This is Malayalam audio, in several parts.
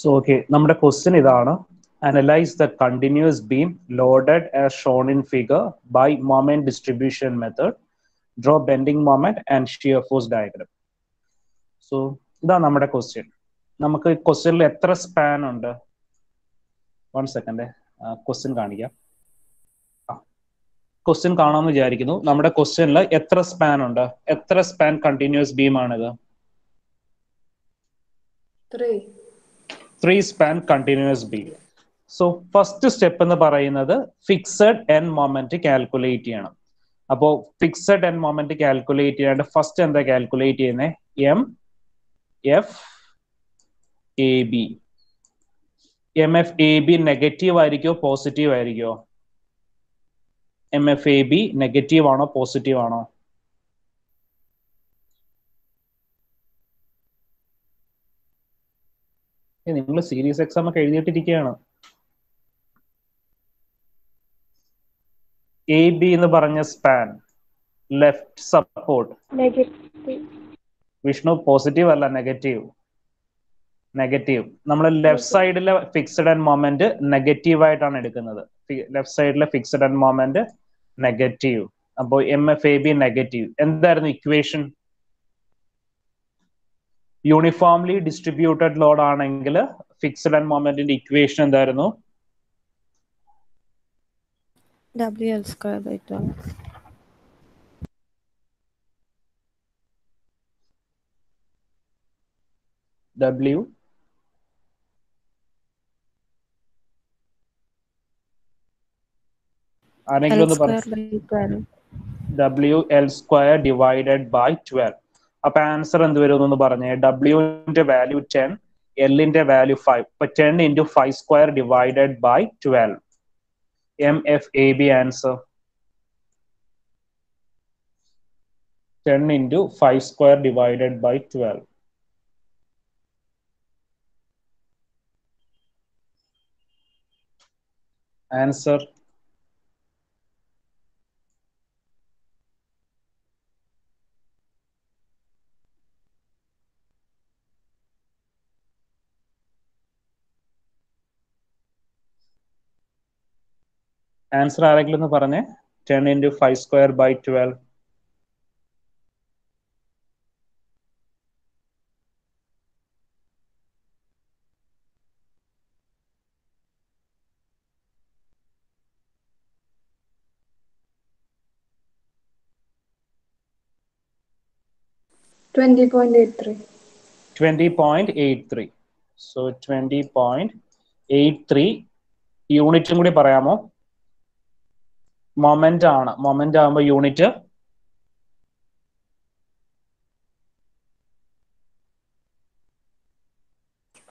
So, okay, നമ്മുടെ question ഇതാണ്. Analyze the continuous beam loaded as shown in figure by moment distribution method. Draw bending moment and shear force diagram. So, ഇതാണ് നമ്മുടെ question. നമുക്ക് ക്വസ്റ്റ്യനിൽ എത്ര സ്പാൻ ഉണ്ട്? 1 സെക്കൻഡ് ക്വസ്റ്റ്യൻ കാണിക്കാം. ക്വസ്റ്റ്യൻ കാണാമെന്ന് വിചാരിക്കുന്നു. നമ്മുടെ ക്വസ്റ്റ്യനിൽ എത്ര സ്പാൻ ഉണ്ട്? എത്ര സ്പാൻ കണ്ടിന്യൂസ് ബീം ആണിത്? 3 span continuous beam. So first step എന്ന് പറയുന്നത് ഫിക്സഡ് എൻ മൊമെന്റ് കാൽക്കുലേറ്റ് ചെയ്യണം. അപ്പോൾ ഫിക്സഡ് എൻ മൊമെന്റ് കാൽക്കുലേറ്റ് ചെയ്യാണ്ട് ഫസ്റ്റ് എന്താ കാൽക്കുലേറ്റ് ചെയ്യുന്നത്? M F A B. M F A B negative ആയിരിക്കോ പോസിറ്റീവ് ആയിരിക്കോ? M F A B negative ആണോ പോസിറ്റീവ് ആണോ? നിങ്ങൾ സീരീസ് എക്സാം ഒക്കെ എഴുതിയിട്ടിരിക്കുകയാണ്. എ ബി എന്ന് പറഞ്ഞ span left support Vishnu positive അല്ല നെഗറ്റീവ്. നെഗറ്റീവ്. നമ്മൾ ലെഫ്റ്റ് സൈഡിലെ ഫിക്സഡ് ആൻഡ് മൊമെന്റ് നെഗറ്റീവ് ആയിട്ടാണ് എടുക്കുന്നത്. ലെഫ്റ്റ് സൈഡിലെ ഫിക്സഡ് ആൻഡ് മൊമെന്റ് നെഗറ്റീവ്. അപ്പോൾ M F A B negative. എന്തായിരുന്നു ഇക്വേഷൻ? യൂണിഫോംലി ഡിസ്ട്രിബ്യൂട്ടഡ് ലോഡ് ആണെങ്കിൽ ഫിക്സഡ് ആൻഡ് മൊമെന്റിന്റെ ഇക്വേഷൻ എന്തായിരുന്നു? WL square by 12. W ആരെങ്കിലും ഒന്ന് പറഞ്ഞു. WL square divided by 12. അപ്പൊ ആൻസർ എന്ത് വരും എന്ന് പറഞ്ഞേ? ഡബ്ല്യുവിന്റെ വാല്യൂ 10, എല്ലിന്റെ വാല്യൂ 5. അപ്പൊ 10 into 5 square divided by 12. MFAB answer 10 into 5 square divided by 12. Answer answer ആരെങ്കിലും ഒന്ന് പറഞ്ഞേ? 10 into 5 square by 12. $20.83. 20.83. So 20.83 യൂണിറ്റും കൂടി പറയാമോ? മൊമെന്റ് ആണ്. മൊമെന്റ് ആകുമ്പോൾ യൂണിറ്റ്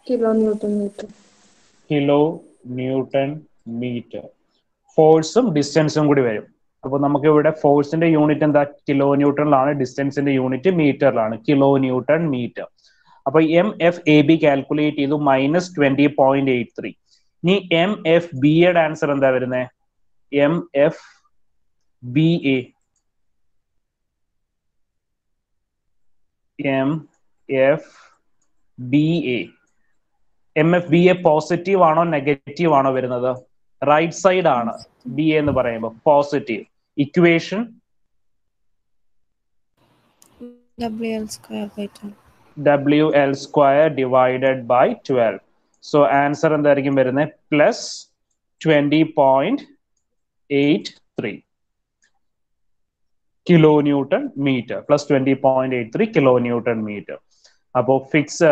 കിലോ ന്യൂട്ടൺ മീറ്റർ. ഫോഴ്സും ഡിസ്റ്റൻസും കൂടി വരും. അപ്പോൾ നമുക്ക് ഇവിടെ ഫോഴ്സിന്റെ യൂണിറ്റ് എന്താ? കിലോ ന്യൂട്ടണിലാണ്. ഡിസ്റ്റൻസിന്റെ യൂണിറ്റ് മീറ്ററിലാണ്. Kilo newton metre. അപ്പൊ M F A B calculate ചെയ്തു -20.83. ഇനി എം എഫ് ബി യുടെ ആൻസർ എന്താ വരുന്നത്? M F B A. M F B A. M F B A positive ആണോ നെഗറ്റീവ് ആണോ വരുന്നത്? റൈറ്റ് സൈഡ് ആണ് ബി എന്ന് പറയുമ്പോൾ പോസിറ്റീവ്. Equation WL square by 12. WL square divided by 12. So answer എന്തായിരിക്കും വരുന്നത്? +20.83 kilo newton metre. +20.83 kilo newton metre. അപ്പോൾ ഫിക്സ്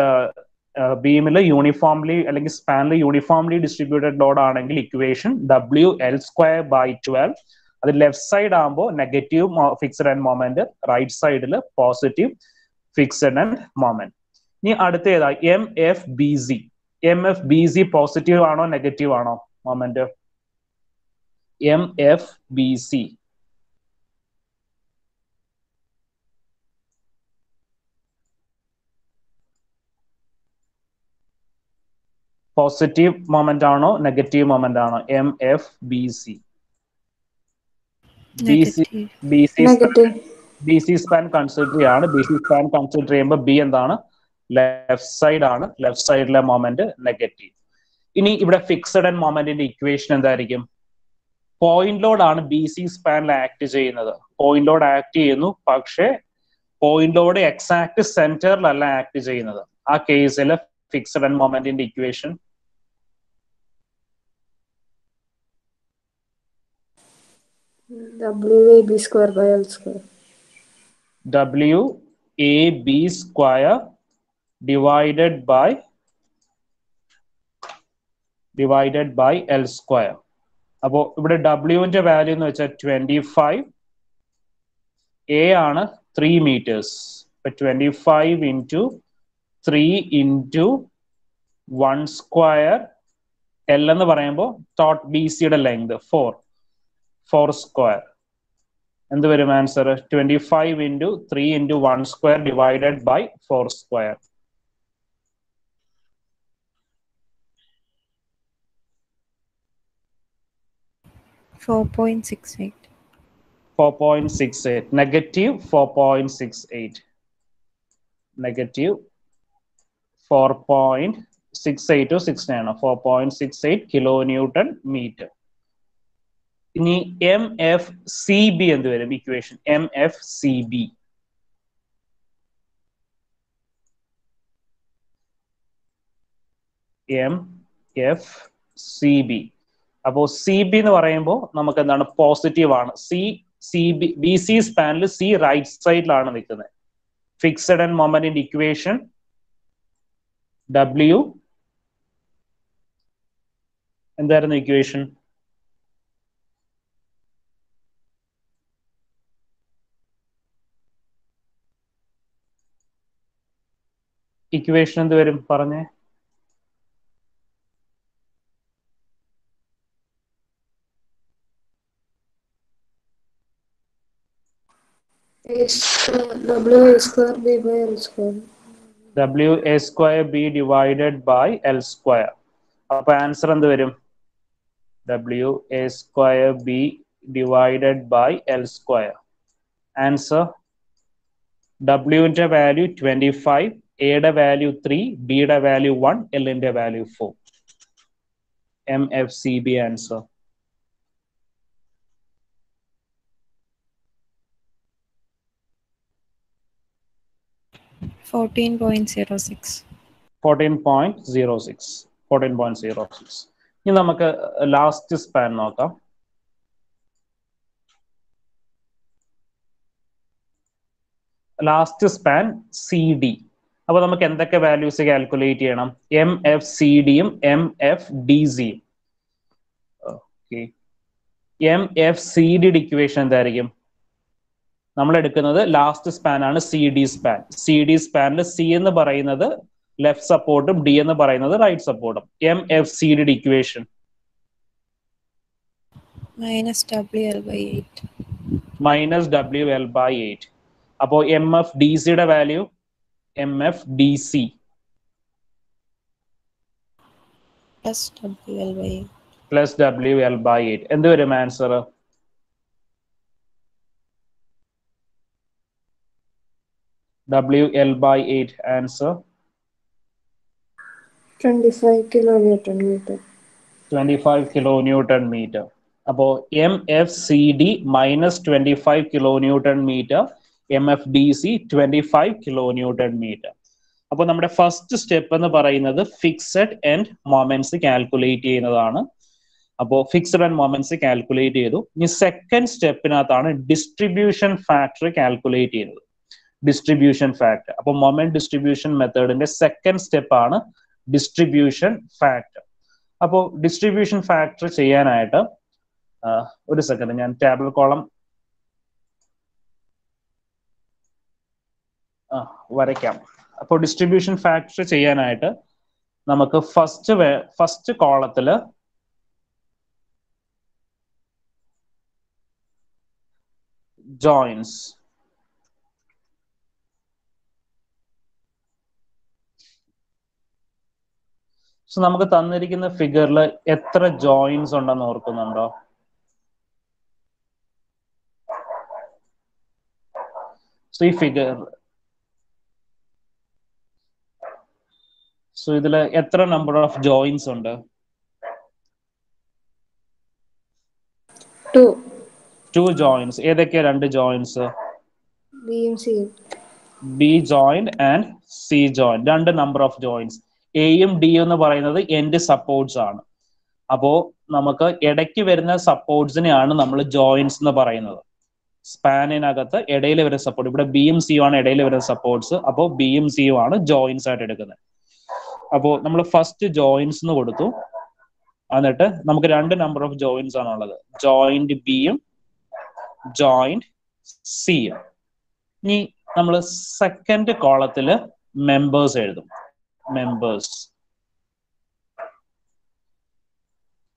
ബീമിൽ യൂണിഫോംലി അല്ലെങ്കിൽ സ്പാനിൽ യൂണിഫോംലി ഡിസ്ട്രിബ്യൂട്ടഡ് ലോഡ് ആണെങ്കിൽ ഇക്വേഷൻ WL square by 12. അത് ലെഫ്റ്റ് സൈഡ് ആകുമ്പോൾ negative fixed and moment, right സൈഡിൽ പോസിറ്റീവ് ഫിക്സഡ് ആൻഡ് മൊമെന്റ്. ഇനി അടുത്ത ഏതാ? M F B C. M F B C positive ആണോ നെഗറ്റീവ് ആണോ moment? M F B C positive moment ആണോ നെഗറ്റീവ് മൊമെന്റ് ആണോ? M F B C. B C span consider ചെയ്യാണ്. ബി സി സ്പാൻ കൺസിഡർ ചെയ്യുമ്പോൾ ബി എന്താണ്? ലെഫ്റ്റ് സൈഡ് ആണ്. ലെഫ്റ്റ് സൈഡിലെ മൊമെന്റ് നെഗറ്റീവ്. ഇനി ഇവിടെ ഫിക്സഡ് ആൻഡ് മൊമെന്റിന്റെ ഇക്വേഷൻ എന്തായിരിക്കും? പോയിന്റ് ലോഡ് ആണ് ബി സി സ്പാനിൽ ആക്ട് ചെയ്യുന്നത്. പോയിന്റ് ലോഡ് ആക്ട് ചെയ്യുന്നു, പക്ഷേ പോയിന്റ് ലോഡ് എക്സാക്ട് സെന്ററിലല്ല ആക്ട് ചെയ്യുന്നത്. ആ കേസിൽ ഫിക്സഡ് ആൻഡ് മൊമെന്റിന്റെ equation WAB square by L square. WAB square divided by L square. അപ്പോൾ ഇവിടെ ഡബ്ല്യുവിന്റെ വാല്യൂ എന്ന് വെച്ചാൽ 25, എ ആണ് 3 meters. 25 into 3 into 1 square. L എന്ന് പറയുമ്പോൾ ബി സിയുടെ ലെങ്ത് 4 square. എന്ത് വരും answer? 25 into 3 into 1 square divided by 4 square. -4.68. Negative 4.68. Negative 4.68 to 69 4.68 kilonewton meter. ഇനി എം എഫ് സി ബി എന്ത് വരും equation? M F C B അപ്പോ സി ബി എന്ന് പറയുമ്പോൾ നമുക്ക് എന്താണ്? പോസിറ്റീവ് ആണ്. ബി സി സ്പാനിൽ സി റൈറ്റ് സൈഡിലാണ് നിൽക്കുന്നത്. ഫിക്സഡ് ആൻഡ് മൊമെന്റിന്റെ ഇക്വേഷൻ ഡബ്ല്യു എന്തായിരുന്നു ഇക്വേഷൻ? ഇക്വേഷൻ എന്ത് വരും പറഞ്ഞേ? WA square B by L square. WA square B divided by L square. അപ്പൊ ആൻസർ എന്ത് വരും? WA square B divided by L square. Answer ഡബ്ല്യുവിന്റെ വാല്യൂ 25, എയുടെ വാല്യൂ 3, ബിയുടെ വാല്യൂ 1, എല്ലിന്റെ വാല്യൂ 4. MFCB answer. $14.06. ഇനി നമുക്ക് ലാസ്റ്റ് സ്പാൻ നോക്കാം. Last span C D. അപ്പൊ നമുക്ക് എന്തൊക്കെ വാല്യൂസ് കാൽക്കുലേറ്റ് ചെയ്യണം? എം എഫ് സി ഡിയും എം എഫ് ഡി സിയും. എം എഫ് സി ഡിയുടെ ഇക്വേഷൻ എന്തായിരിക്കും? നമ്മൾ എടുക്കുന്നത് ലാസ്റ്റ് സ്പാൻ ആണ് C D span. C D സ്പാനിൽ സി എന്ന് പറയുന്നത് ലെഫ്റ്റ് സപ്പോർട്ടും ഡി എന്ന് പറയുന്നത് റൈറ്റ് സപ്പോർട്ടും. എം എഫ് സി ഡിയുടെ ഇക്വേഷൻ -WL/8. അപ്പോ എം എഫ് ഡി സിയുടെ value M F D C +WL/8. എന്ത് വരും answer? WL/8 answer 25 kilonewton meter. 25 kilonewton meter. അപ്പോ M F C D -25 kilonewton meter, M F D C 25 kilonewton meter. അപ്പോൾ നമ്മുടെ ഫസ്റ്റ് സ്റ്റെപ്പ് എന്ന് പറയുന്നത് ഫിക്സഡ് ആൻഡ് മൊമെന്റ്സ് കാൽക്കുലേറ്റ് ചെയ്യുന്നതാണ്. അപ്പോൾ ഫിക്സഡ് ആൻഡ് മൊമെന്റ്സ് കാൽക്കുലേറ്റ് ചെയ്തു. ഇനി സെക്കൻഡ് സ്റ്റെപ്പിനകത്താണ് ഡിസ്ട്രിബ്യൂഷൻ ഫാക്ടർ കാൽക്കുലേറ്റ് ചെയ്യുന്നത്. Distribution factor. അപ്പോൾ മൊമെന്റ് ഡിസ്ട്രിബ്യൂഷൻ മെത്തേഡിന്റെ സെക്കൻഡ് സ്റ്റെപ്പ് ആണ് ഡിസ്ട്രിബ്യൂഷൻ ഫാക്ടർ. അപ്പോൾ ഡിസ്ട്രിബ്യൂഷൻ ഫാക്ടർ ചെയ്യാനായിട്ട് ഒരു സെക്കൻഡ് ഞാൻ ടേബിൾ കോളം വരയ്ക്കാം. അപ്പോൾ ഡിസ്ട്രിബ്യൂഷൻ ഫാക്ടർ ചെയ്യാനായിട്ട് നമുക്ക് ഫസ്റ്റ് കോളത്തിൽ ജോയിൻസ്. സോ നമുക്ക് തന്നിരിക്കുന്ന ഫിഗറിൽ എത്ര ജോയിൻസ് ഉണ്ടെന്ന് ഓർക്കുന്നുണ്ടോ? സോ ഈ ഫിഗർ സോ ഇതിൽ എത്ര നമ്പർ ഓഫ് ജോയിൻസ് ഉണ്ട്? 2. 2 ജോയിൻസ്. ഏതൊക്കെയാ 2 ജോയിൻസ്? ബിയും സിയും. B joint and C joint. 2 number of joints. എയും ഡിയും എന്ന് പറയുന്നത് എൻഡ് സപ്പോർട്ട്സ് ആണ്. അപ്പോ നമുക്ക് ഇടയ്ക്ക് വരുന്ന സപ്പോർട്ട്സിനെയാണ് നമ്മൾ ജോയിൻസ് എന്ന് പറയുന്നത്. സ്പാനിനകത്ത് ഇടയിൽ വരുന്ന സപ്പോർട്ട്. ഇവിടെ ബിയും സിയും ആണ് ഇടയിൽ വരുന്ന സപ്പോർട്ട്സ്. അപ്പോൾ ബിയും സിയും ആണ് ജോയിൻസ് ആയിട്ട് എടുക്കുന്നത്. അപ്പോൾ നമ്മൾ ഫസ്റ്റ് ജോയിൻസ് എന്ന് കൊടുത്തു. എന്നിട്ട് നമുക്ക് 2 നമ്പർ ഓഫ് ജോയിൻസ് ആണുള്ളത്. ജോയിന്റ് ബിയും ജോയിന്റ് സിയും. ഇനി നമ്മൾ സെക്കൻഡ് കോളത്തില് മെമ്പേഴ്സ് എഴുതും. മെമ്പേഴ്സ്.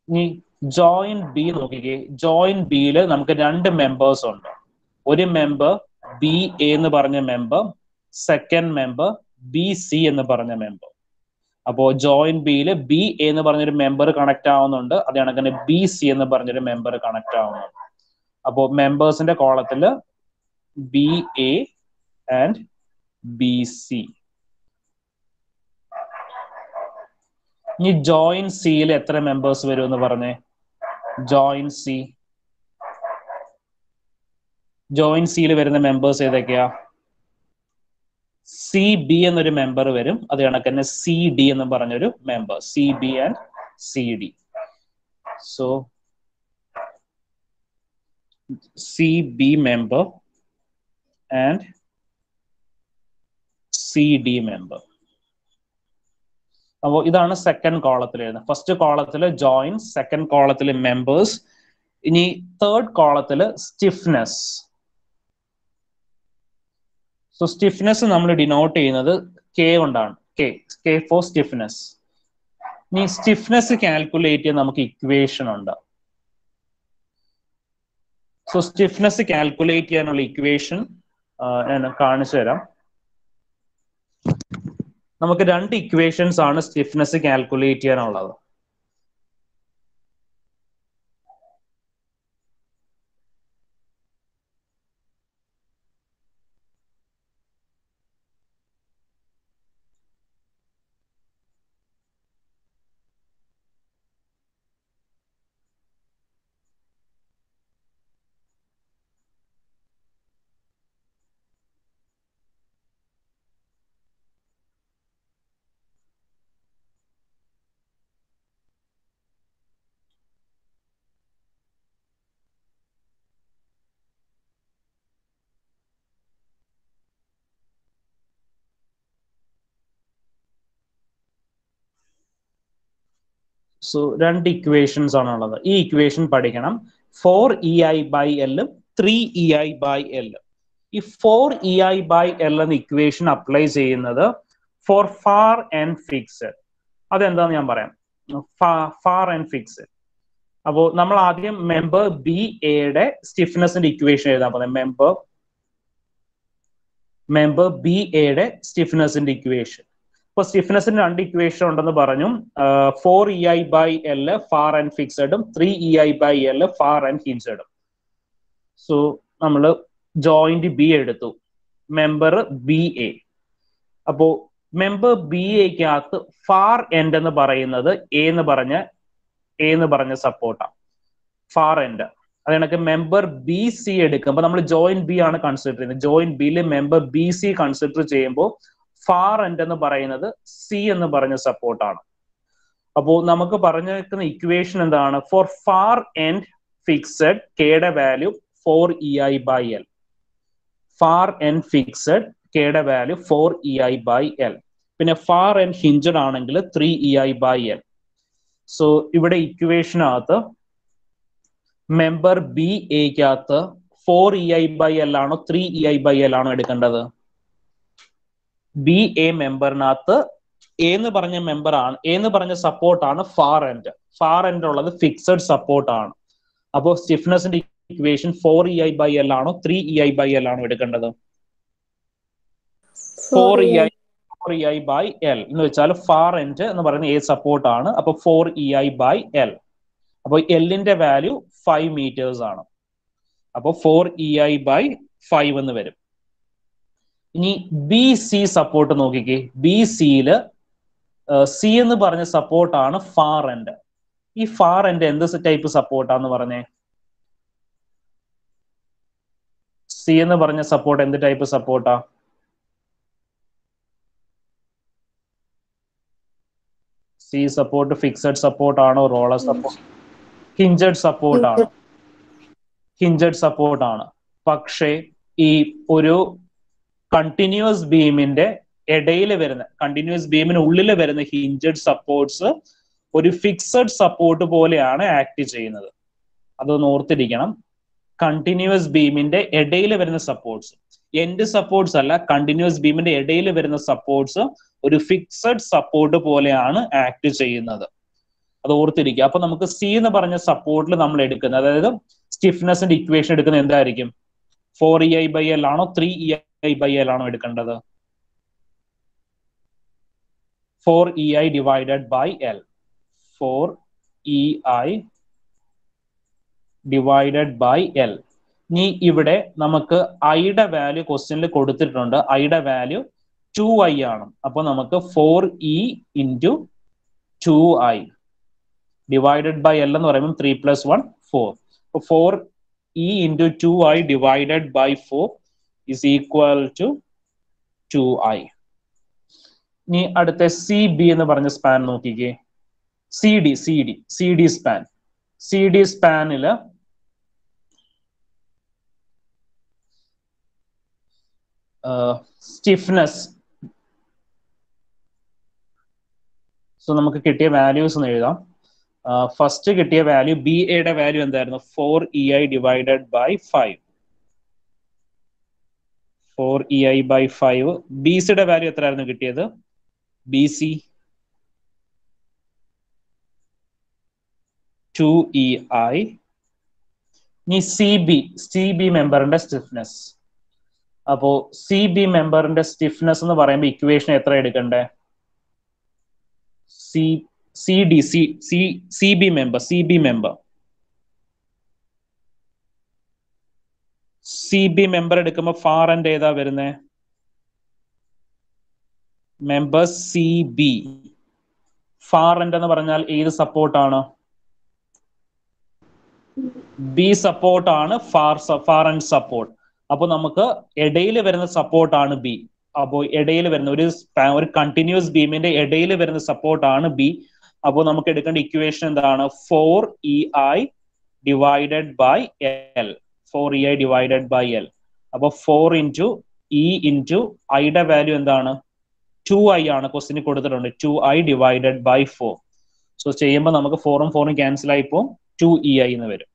ഇനി ജോയിന്റ് ബി നോക്കിക്കേ. ജോയിന്റ് ബിയില് നമുക്ക് 2 മെമ്പേഴ്സ് ഉണ്ട്. ഒരു മെമ്പർ ബി എ എന്ന് പറഞ്ഞ member, second member B C എന്ന് പറഞ്ഞ മെമ്പർ. അപ്പോ ജോയിന്റ് ബിയില് ബി എ എന്ന് പറഞ്ഞൊരു മെമ്പർ കണക്ട് ആവുന്നുണ്ട്. അത് കണക്കിന് ബി സി എന്ന് പറഞ്ഞൊരു മെമ്പർ കണക്ട് ആവുന്നുണ്ട്. അപ്പോ മെമ്പേഴ്സിന്റെ കോളത്തില് B A and B C. ഇനി ജോയിന്റ് സിയിൽ എത്ര മെമ്പേഴ്സ് വരും എന്ന് പറഞ്ഞേ? Joint C. ജോയിന്റ് സിയിൽ വരുന്ന മെമ്പേഴ്സ് ഏതൊക്കെയാ? സി ബി എന്നൊരു മെമ്പർ വരും. അത് കണക്കന്നെ സി ഡി എന്ന് പറഞ്ഞൊരു member. C B and C D. So C B member and C D member. അപ്പോൾ ഇതാണ് സെക്കൻഡ് കോളത്തിൽ എഴുതുന്നത്. ഫസ്റ്റ് കോളത്തിൽ ജോയിൻസ്, സെക്കൻഡ് കോളത്തിൽ മെമ്പേഴ്സ്. ഇനി തേർഡ് കോളത്തിൽ സ്റ്റിഫ്നെസ്. സോ സ്റ്റിഫ്നെസ് നമ്മൾ ഡിനോട്ട് ചെയ്യുന്നത് കെ കൊണ്ടാണ്. K for stiffness. ഇനി സ്റ്റിഫ്നെസ് കാൽക്കുലേറ്റ് ചെയ്യാൻ നമുക്ക് ഇക്വേഷൻ ഉണ്ട്. സോ സ്റ്റിഫ്നെസ് കാൽക്കുലേറ്റ് ചെയ്യാനുള്ള ഇക്വേഷൻ ഞാൻ കാണിച്ചു തരാം. നമുക്ക് 2 ഇക്വേഷൻസ് ആണ് സ്റ്റിഫ്നെസ് കാൽക്കുലേറ്റ് ചെയ്യാനുള്ളത്. സോ 2 ഇക്വേഷൻസ് ആണുള്ളത്. ഈ ഇക്വേഷൻ പഠിക്കണം. 4EI/L 3EI/L. ഈ 4EI/L എന്ന ഇക്വേഷൻ അപ്ലൈ ചെയ്യുന്നത് ഫോർ ഫാർ ആൻഡ് ഫിക്സഡ്. അതെന്താന്ന് ഞാൻ പറയാം. Far and fixed. അപ്പോൾ നമ്മൾ ആദ്യം മെമ്പർ ബി എയുടെ സ്റ്റിഫ്നെസിന്റെ ഇക്വേഷൻ എഴുതാൻ പോകുന്നത്. മെമ്പർ ബി എയുടെ സ്റ്റിഫ്നെസിന്റെ ഇക്വേഷൻ. ഇപ്പൊ സ്റ്റിഫ്നെസിന് 2 ഇക്വേഷൻ ഉണ്ടെന്ന് പറഞ്ഞു. 4EI/L far and ഫിക്സഡും 3EI/L far and ഹിഞ്ചഡും. So നമ്മൾ ജോയിന്റ് ബി എടുത്തു. Member B A. അപ്പോ മെമ്പർ ബി എക്കകത്ത് ഫാർ എൻഡ് എന്ന് പറയുന്നത് എ എന്ന് പറഞ്ഞ സപ്പോർട്ടാണ്. Far end. അത് കണക്ക് മെമ്പർ ബി സി എടുക്കുമ്പോൾ നമ്മൾ ജോയിന്റ് ബി ആണ് കൺസിഡർ ചെയ്യുന്നത്. ജോയിന്റ് ബിയിൽ മെമ്പർ ബി സി കൺസിഡർ ചെയ്യുമ്പോൾ ഫാർ എൻഡ് എന്ന് പറയുന്നത് സി എന്ന് പറഞ്ഞ സപ്പോർട്ടാണ്. അപ്പോൾ നമുക്ക് പറഞ്ഞിരിക്കുന്ന ഇക്വേഷൻ എന്താണ്? ഫോർ ഫാർ എൻഡ് ഫിക്സഡ് കെയുടെ value 4EI/L. Far end fixed കെയുടെ വാല്യൂ 4EI/L. പിന്നെ ഫാർ എൻഡ് ഹിഞ്ചഡ് ആണെങ്കിൽ 3EI/L. സോ ഇവിടെ ഇക്വേഷനകത്ത് മെമ്പർ ബി എക്കകത്ത് 4EI/L ആണോ 3EI/L ആണോ എടുക്കേണ്ടത്? ബി എ മെമ്പറിനകത്ത് എന്ന് പറഞ്ഞ മെമ്പറാണ്, എന്ന് പറഞ്ഞ സപ്പോർട്ടാണ് ഫാർ എൻഡ്. ഫാർ എൻഡ് ഉള്ളത് ഫിക്സഡ് സപ്പോർട്ട് ആണ്. അപ്പോൾ സ്റ്റിഫ്നെസിന്റെ ഇക്വേഷൻ 4EI/L ആണോ 3EI/L ആണോ എടുക്കേണ്ടത്? 4EI/L എന്ന് വെച്ചാൽ ഫാർ എൻഡ് എന്ന് പറയുന്ന ഏത് സപ്പോർട്ട് ആണ്. അപ്പൊ 4EI/L. അപ്പൊ എല്ലിന്റെ വാല്യൂ 5 meters ആണ്. അപ്പൊ 4EI/5 എന്ന് വരും. ഇനി ബി സി സപ്പോർട്ട് നോക്കിക്കേ. ബി സിയില് സി എന്ന് പറഞ്ഞ സപ്പോർട്ടാണ് ഫാർ എൻഡ്. ഈ ഫാർ എൻഡ് എന്ത് ടൈപ്പ് സപ്പോർട്ടാന്ന് പറഞ്ഞേ? സി എന്ന് പറഞ്ഞ സപ്പോർട്ട് എന്ത് ടൈപ്പ് സപ്പോർട്ടാ? സി സപ്പോർട്ട് ഫിക്സഡ് സപ്പോർട്ട് ആണോ, റോളർ സപ്പോർട്ട്? ഹിഞ്ചഡ് സപ്പോർട്ട് ആണ്. ഹിഞ്ചഡ് സപ്പോർട്ട് ആണ്. പക്ഷേ ഈ ഒരു കണ്ടിന്യൂസ് ബീമിന്റെ ഇടയിൽ വരുന്ന, കണ്ടിന്യൂസ് ബീമിന് ഉള്ളിൽ വരുന്ന ഹിഞ്ചഡ് സപ്പോർട്ട്സ് ഒരു ഫിക്സഡ് സപ്പോർട്ട് പോലെയാണ് ആക്ട് ചെയ്യുന്നത്. അതൊന്ന് ഓർത്തിരിക്കണം. കണ്ടിന്യൂസ് ബീമിന്റെ ഇടയിൽ വരുന്ന സപ്പോർട്ട്സ്, എൻഡ് സപ്പോർട്ട്സ് അല്ല, കണ്ടിന്യൂസ് ബീമിന്റെ ഇടയിൽ വരുന്ന സപ്പോർട്ട്സ് ഒരു ഫിക്സഡ് സപ്പോർട്ട് പോലെയാണ് ആക്ട് ചെയ്യുന്നത്. അത് ഓർത്തിരിക്കുക. അപ്പൊ നമുക്ക് സി എന്ന് പറഞ്ഞ സപ്പോർട്ടിൽ നമ്മൾ എടുക്കുന്നത്, അതായത് സ്റ്റിഫ്നെസിന്റെ ഇക്വേഷൻ എടുക്കുന്നത് എന്തായിരിക്കും? 4EI/L ആണോ 3EI/L ആണോ എടുക്കേണ്ടത്? 4EI divided by L. 4EI divided by L. ഇനി ഇവിടെ നമുക്ക് ഐയുടെ വാല്യൂ ക്വസ്റ്റ്യനിൽ കൊടുത്തിട്ടുണ്ട്. ഐയുടെ വാല്യൂ 2I ആണ്. അപ്പൊ നമുക്ക് 4E into 2I divided by L എന്ന് പറയുമ്പോൾ 3 + 1 4. അപ്പൊ 4E into 2I divided by 4 is equal to 2I. ഇനി അടുത്ത CB എന്ന് പറഞ്ഞ സ്പാൻ നോക്കിക്കേ. CD span. CD സ്പാനില് സ്റ്റിഫ്നെസ്, സോ നമുക്ക് കിട്ടിയ വാല്യൂസ് എന്ന് എഴുതാം. ഫസ്റ്റ് കിട്ടിയ വാല്യൂ BAയുടെ വാല്യൂ എന്തായിരുന്നു? 4EI divided by 5. 4EI/5. BCയുടെ value എത്രയായിരുന്നു കിട്ടിയത്? BC 2EI. ഇനി CB മെമ്പറിന്റെ സ്റ്റിഫ്നെസ്. അപ്പോ CB മെമ്പറിന്റെ സ്റ്റിഫ്നെസ് എന്ന് പറയുമ്പോൾ ഇക്വേഷൻ എത്ര എടുക്കണ്ടേ? CB മെമ്പർ എടുക്കുമ്പോൾ ഫാർ എൻഡ് ഏതാ വരുന്നേ? Member CB. ഫാർ എൻഡ് എന്ന് പറഞ്ഞാൽ ഏത് സപ്പോർട്ടാണ്? B സപ്പോർട്ടാണ് ഫാർ എൻഡ് സപ്പോർട്ട്. അപ്പൊ നമുക്ക് ഇടയിൽ വരുന്ന സപ്പോർട്ടാണ് B. അപ്പോൾ ഇടയിൽ വരുന്ന ഒരു കണ്ടിന്യൂസ് ബീമിന്റെ ഇടയിൽ വരുന്ന സപ്പോർട്ടാണ് B. അപ്പോൾ നമുക്ക് എടുക്കേണ്ട ഇക്വേഷൻ എന്താണ്? 4EI divided by L. 4EI divided by L. അപ്പൊ 4 into E into ഐയുടെ വാല്യൂ എന്താണ്? 2I ആണ്. ക്വസ്റ്റിന് കൊടുത്തിട്ടുണ്ട്. 2I divided by 4. സോ ചെയ്യുമ്പോൾ നമുക്ക് 4ഉം 4ഉം ക്യാൻസൽ ആയിപ്പോ 2EI എന്ന് വരും.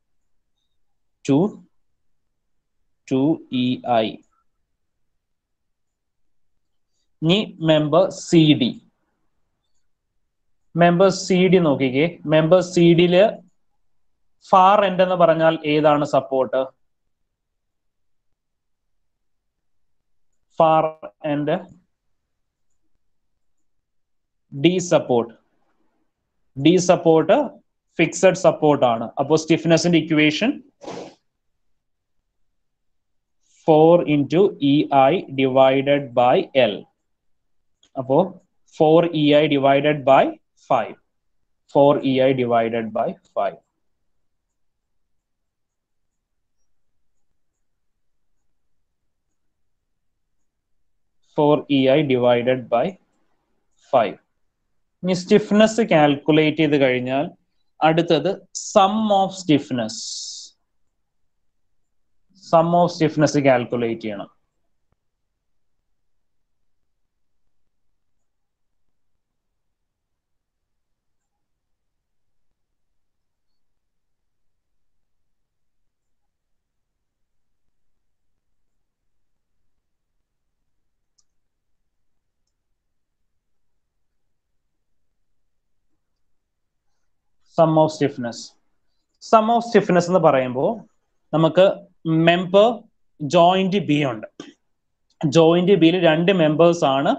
2EI. ഇനി മെമ്പർ CD നോക്കിക്കേ. മെമ്പർ CDയില് ഫാർ എൻഡ് എന്ന് പറഞ്ഞാൽ ഏതാണ് support? Far end D support fixed support ആണ്. അപ്പോൾ സ്റ്റിഫ്നെസിന്റെ equation 4 into EI divided by L. അപ്പോ 4EI divided by 5. 4EI divided by 5. EI divided by 5. ഇനി സ്റ്റിഫ്നെസ് കാൽക്കുലേറ്റ് ചെയ്ത് കഴിഞ്ഞാൽ അടുത്തത് സം ഓഫ് സ്റ്റിഫ്നെസ് കാൽക്കുലേറ്റ് ചെയ്യണം. സം ഓഫ് സ്റ്റിഫ്നെസ് എന്ന് പറയുമ്പോൾ നമുക്ക് മെമ്പർ ജോയിന്റ് ബി ഉണ്ട്. ജോയിന്റ് ബിയിൽ 2 മെമ്പേഴ്സ് ആണ്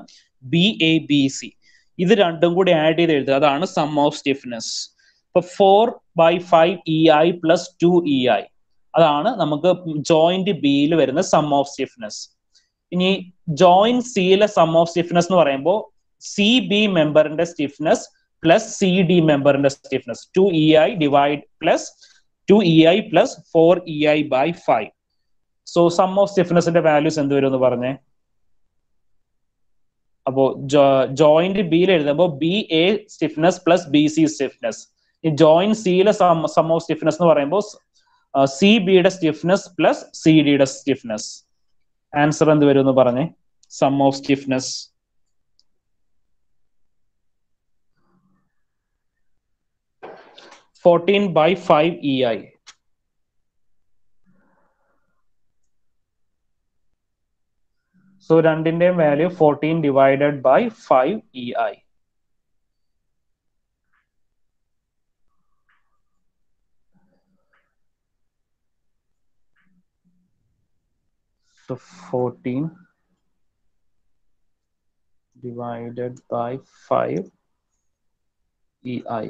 BABC. ഇത് രണ്ടും കൂടി ആഡ് ചെയ്ത് എഴുതുക. അതാണ് സം ഓഫ് സ്റ്റിഫ്നെസ്. ഇപ്പൊ 4/5 EI + 2 EI അതാണ് നമുക്ക് ജോയിന്റ് ബിയിൽ വരുന്ന സം ഓഫ് സ്റ്റിഫ്നെസ്. ഇനി ജോയിന്റ് സിയിലെ സം ഓഫ് സ്റ്റിഫ്നെസ് എന്ന് പറയുമ്പോൾ CB മെമ്പറിന്റെ സ്റ്റിഫ്നെസ് പ്ലസ് CD മെമ്പറിന്റെ stiffness 2EI divide plus 2EI plus 4EI by 5. So sum of സ്റ്റിഫ്നെസിന്റെ വാല്യൂസ് എന്ത് വരും എന്ന് പറഞ്ഞേ. അപ്പോ ജോയിന്റ് ബിയിൽ എഴുതുമ്പോൾ BA stiffness plus BC stiffness. ഈ ജോയിന്റ് സിയിലെ സം ഓഫ് സ്റ്റിഫ്നെസ് എന്ന് പറയുമ്പോൾ CBയുടെ സ്റ്റിഫ്നെസ് പ്ലസ് CDയുടെ സ്റ്റിഫ്നെസ്. ആൻസർ എന്ത് വരും എന്ന് പറഞ്ഞേ. Sum of stiffness 14/5 EI. So രണ്ടിന്റെയും value 14 divided by 5 EI. So 14 divided by 5 EI.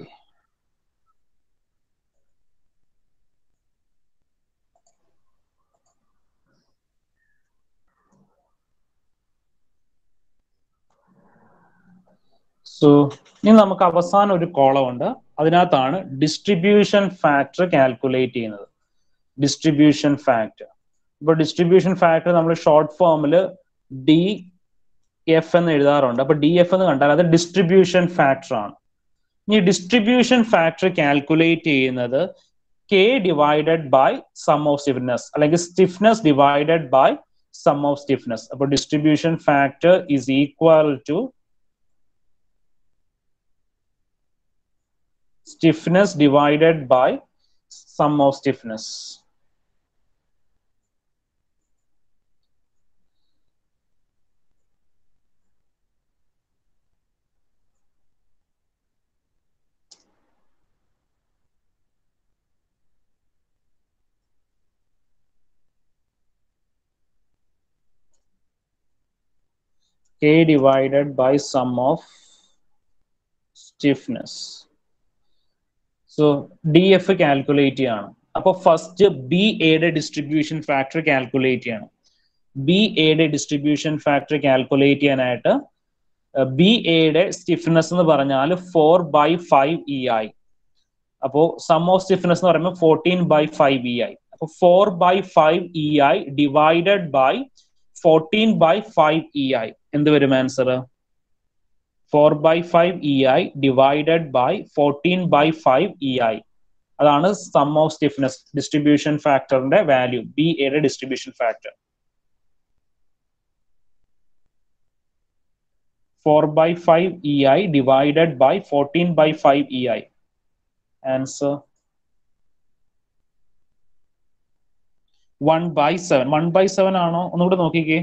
So ഇനി നമുക്ക് അവസാനം ഒരു കോളം ഉണ്ട്, അതിനകത്താണ് ഡിസ്ട്രിബ്യൂഷൻ ഫാക്ടർ കാൽക്കുലേറ്റ് ചെയ്യുന്നത്. Distribution factor. ഇപ്പൊ ഡിസ്ട്രിബ്യൂഷൻ ഫാക്ടർ നമ്മൾ ഷോർട്ട് ഫോമിൽ DF എന്ന് എഴുതാറുണ്ട്. അപ്പൊ DF എന്ന് കണ്ടാൽ അത് ഡിസ്ട്രിബ്യൂഷൻ ഫാക്ടർ ആണ്. ഇനി ഡിസ്ട്രിബ്യൂഷൻ ഫാക്ടർ കാൽക്കുലേറ്റ് ചെയ്യുന്നത് K divided by sum of stiffness അല്ലെങ്കിൽ stiffness divided by sum of stiffness. അപ്പൊ distribution factor is equal to stiffness divided by sum of stiffness. K divided by sum of stiffness. So DF calculate ചെയ്യണം. അപ്പൊ ഫസ്റ്റ് BAയുടെ ഡിസ്ട്രിബ്യൂഷൻ ഫാക്ടർ കാൽക്കുലേറ്റ് ചെയ്യണം. BAയുടെ ഡിസ്ട്രിബ്യൂഷൻ ഫാക്ടർ കാൽക്കുലേറ്റ് ചെയ്യാനായിട്ട് BAയുടെ സ്റ്റിഫ്നെസ് എന്ന് പറഞ്ഞാൽ 4/5 EI. അപ്പോ സം ഓഫ് സ്റ്റിഫ്നെസ് എന്ന് പറയുമ്പോൾ 14/5 EI. അപ്പൊ 4/5 EI ഡിവൈഡഡ് ബൈ 14/5 EI എന്ത് വരും answer? 4/5 EI divided by 14/5 EI. അതാണ് സം ഓഫ് സ്റ്റിഫ്നെസ് ഡിസ്ട്രിബ്യൂഷൻ ഫാക്ടറിന്റെ വാല്യൂ, BAയുടെ distribution factor. 4/5 EI divided by 14/5 EI. Answer 1/7. 1/7 ആണോ? ഒന്നുകൂടെ നോക്കിക്കേ.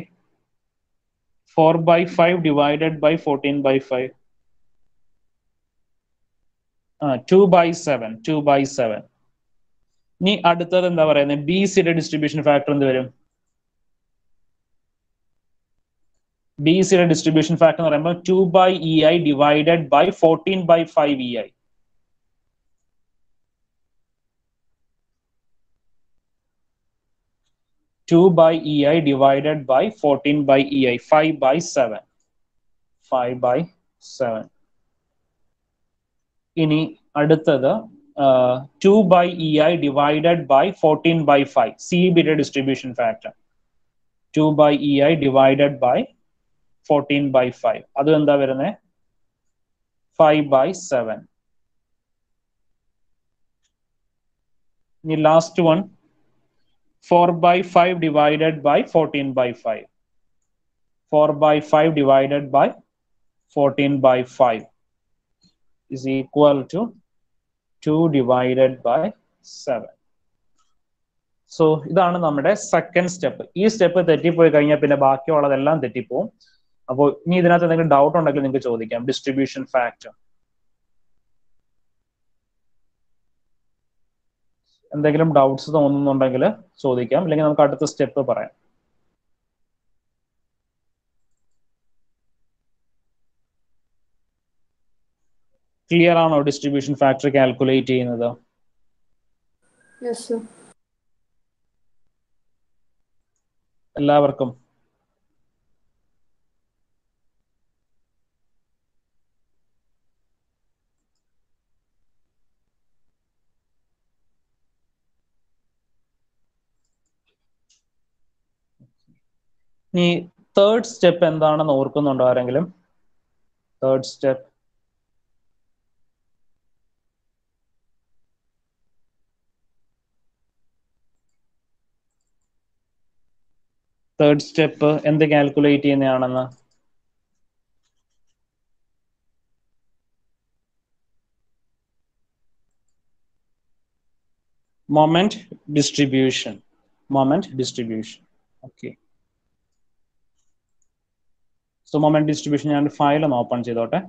4/5 divided by 14/5. 2/7. 2/7. ഇനി അടുത്തത് എന്താ പറയുന്നത്? BCയുടെ ഡിസ്ട്രിബ്യൂഷൻ ഫാക്ടർ എന്ത് വരും? BCയുടെ ഡിസ്ട്രിബ്യൂഷൻ ഫാക്ടർ എന്ന് പറയുമ്പോൾ 2/EI divided by 14/5 EI. Two by EI divided by 14/EI. 5/7. 5/7. ഇനി അടുത്തത് 2/EI divided by 14/5. CBയുടെ distribution factor 2/EI divided by 14/5. അത് എന്താ വരുന്നത്? 5/7. ഇനി last one 4/5 divided by 14/5. 4/5 divided by 14/5 is equal to 2 divided by 7. So ഇതാണ് നമ്മുടെ സെക്കൻഡ് സ്റ്റെപ്പ്. ഈ സ്റ്റെപ്പ് തെറ്റിപ്പോയി കഴിഞ്ഞാൽ പിന്നെ ബാക്കിയുള്ളതെല്ലാം തെറ്റിപ്പോവും. അപ്പോൾ ഇനി ഇതിനകത്ത് എന്തെങ്കിലും ഡൗട്ട് ഉണ്ടെങ്കിൽ നിങ്ങൾക്ക് ചോദിക്കാം. ഡിസ്ട്രിബ്യൂഷൻ ഫാക്ടർ എന്തെങ്കിലും ഡൗട്ട്സ് തോന്നുന്നുണ്ടെങ്കിൽ ചോദിക്കാം, അല്ലെങ്കിൽ നമുക്ക് അടുത്ത സ്റ്റെപ്പ് പറയാം. ക്ലിയർ ആണോ ഡിസ്ട്രിബ്യൂഷൻ ഫാക്ടർ കാൽക്കുലേറ്റ് ചെയ്യുന്നത്? Yes, sir. എല്ലാവർക്കും ഇനി തേർഡ് സ്റ്റെപ്പ് എന്താണെന്ന് ഓർക്കുന്നുണ്ടോ ആരെങ്കിലും? തേർഡ് സ്റ്റെപ്പ് എന്ത് കാൽക്കുലേറ്റ് ചെയ്യുന്നതാണെന്ന്? Moment distribution. Okay. So moment distribution ഞാൻ ഫയൽ ഒന്ന് ഓപ്പൺ ചെയ്തോട്ടെ.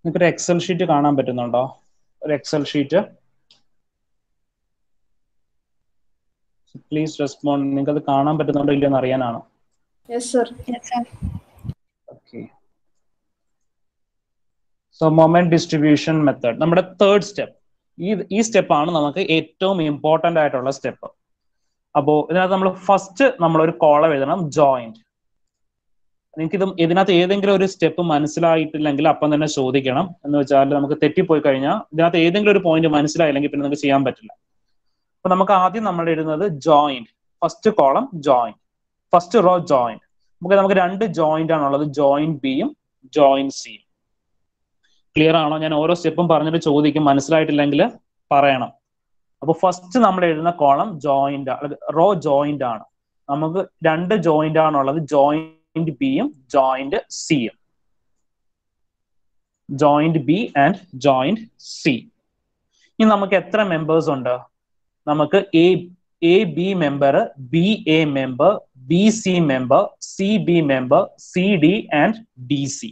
നിങ്ങൾക്കൊരു എക്സൽ ഷീറ്റ് കാണാൻ പറ്റുന്നുണ്ടോ? ഒരു എക്സൽ ഷീറ്റ്. Please respond. നിങ്ങൾക്ക് അത് കാണാൻ പറ്റുന്നുണ്ടോ ഇല്ലയോ എന്ന് അറിയാനാണ്. Yes, sir. Okay. So moment distribution method നമ്മുടെ തേർഡ് സ്റ്റെപ്പ്. ഈ സ്റ്റെപ്പാണ് നമുക്ക് ഏറ്റവും ഇമ്പോർട്ടന്റ് ആയിട്ടുള്ള സ്റ്റെപ്പ്. അപ്പോൾ ഇതിനകത്ത് നമ്മൾ ഫസ്റ്റ് നമ്മളൊരു കോളം എഴുതണം, ജോയിന്റ്. നിങ്ങൾക്ക് ഇതിനകത്ത് ഏതെങ്കിലും ഒരു സ്റ്റെപ്പ് മനസ്സിലായിട്ടില്ലെങ്കിൽ അപ്പം തന്നെ ചോദിക്കണം. എന്ന് വെച്ചാൽ നമുക്ക് തെറ്റിപ്പോയി കഴിഞ്ഞാൽ ഇതിനകത്ത് ഏതെങ്കിലും ഒരു പോയിന്റ് മനസ്സിലായില്ലെങ്കിൽ പിന്നെ നമുക്ക് ചെയ്യാൻ പറ്റില്ല. അപ്പൊ നമുക്ക് ആദ്യം നമ്മൾ എഴുതുന്നത് joint. First column joint, first row joint. നമുക്ക് രണ്ട് ജോയിന്റ് ആണുള്ളത്, ജോയിന്റ് ബിയും ജോയിന്റ് സിയും. ക്ലിയർ ആണോ? ഞാൻ ഓരോ സ്റ്റെപ്പും പറഞ്ഞിട്ട് ചോദിക്കും, മനസ്സിലായിട്ടില്ലെങ്കിൽ പറയണം. അപ്പൊ ഫസ്റ്റ് നമ്മൾ എഴുതുന്ന കോളം ജോയിന്റ്, റോ ജോയിന്റ് ആണ്. നമുക്ക് രണ്ട് ജോയിന്റ് ആണുള്ളത്, ജോയിന്റ് ബിയും ജോയിന്റ് സിയും. Joint B and joint C. ഇനി നമുക്ക് എത്ര മെമ്പേഴ്സ് ഉണ്ട്? നമുക്ക് A B member, B A member, B C member, C B member, C D and D C.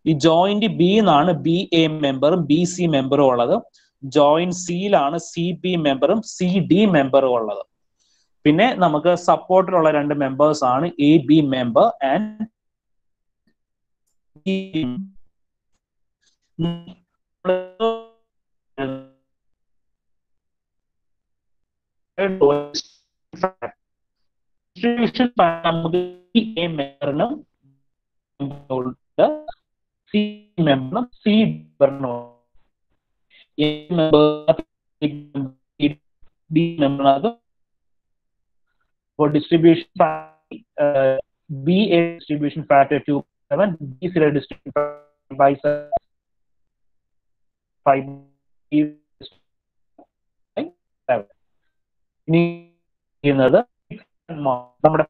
ഈ ജോയിന്റ് ബി എന്നാണ് ബി എ മെമ്പറും ബി സി മെമ്പറും ഉള്ളത്. ജോയിന്റ് സിയിലാണ് സി ബി മെമ്പറും സി ഡി മെമ്പറും ഉള്ളത്. പിന്നെ നമുക്ക് സപ്പോർട്ടിലുള്ള രണ്ട് മെമ്പേഴ്സ് ആണ് A B member and distribution നമുക്ക് എ മെമ്പറിനും സി മെമ്പറിനും സി മെമ്പറിനും എ മെമ്പർ ബി മെമ്പറിനകത്ത് for distribution BA distribution factor 2.7, BC distribution factor by 5.7. ഇനി ചെയ്യുന്നത് നമ്മുടെ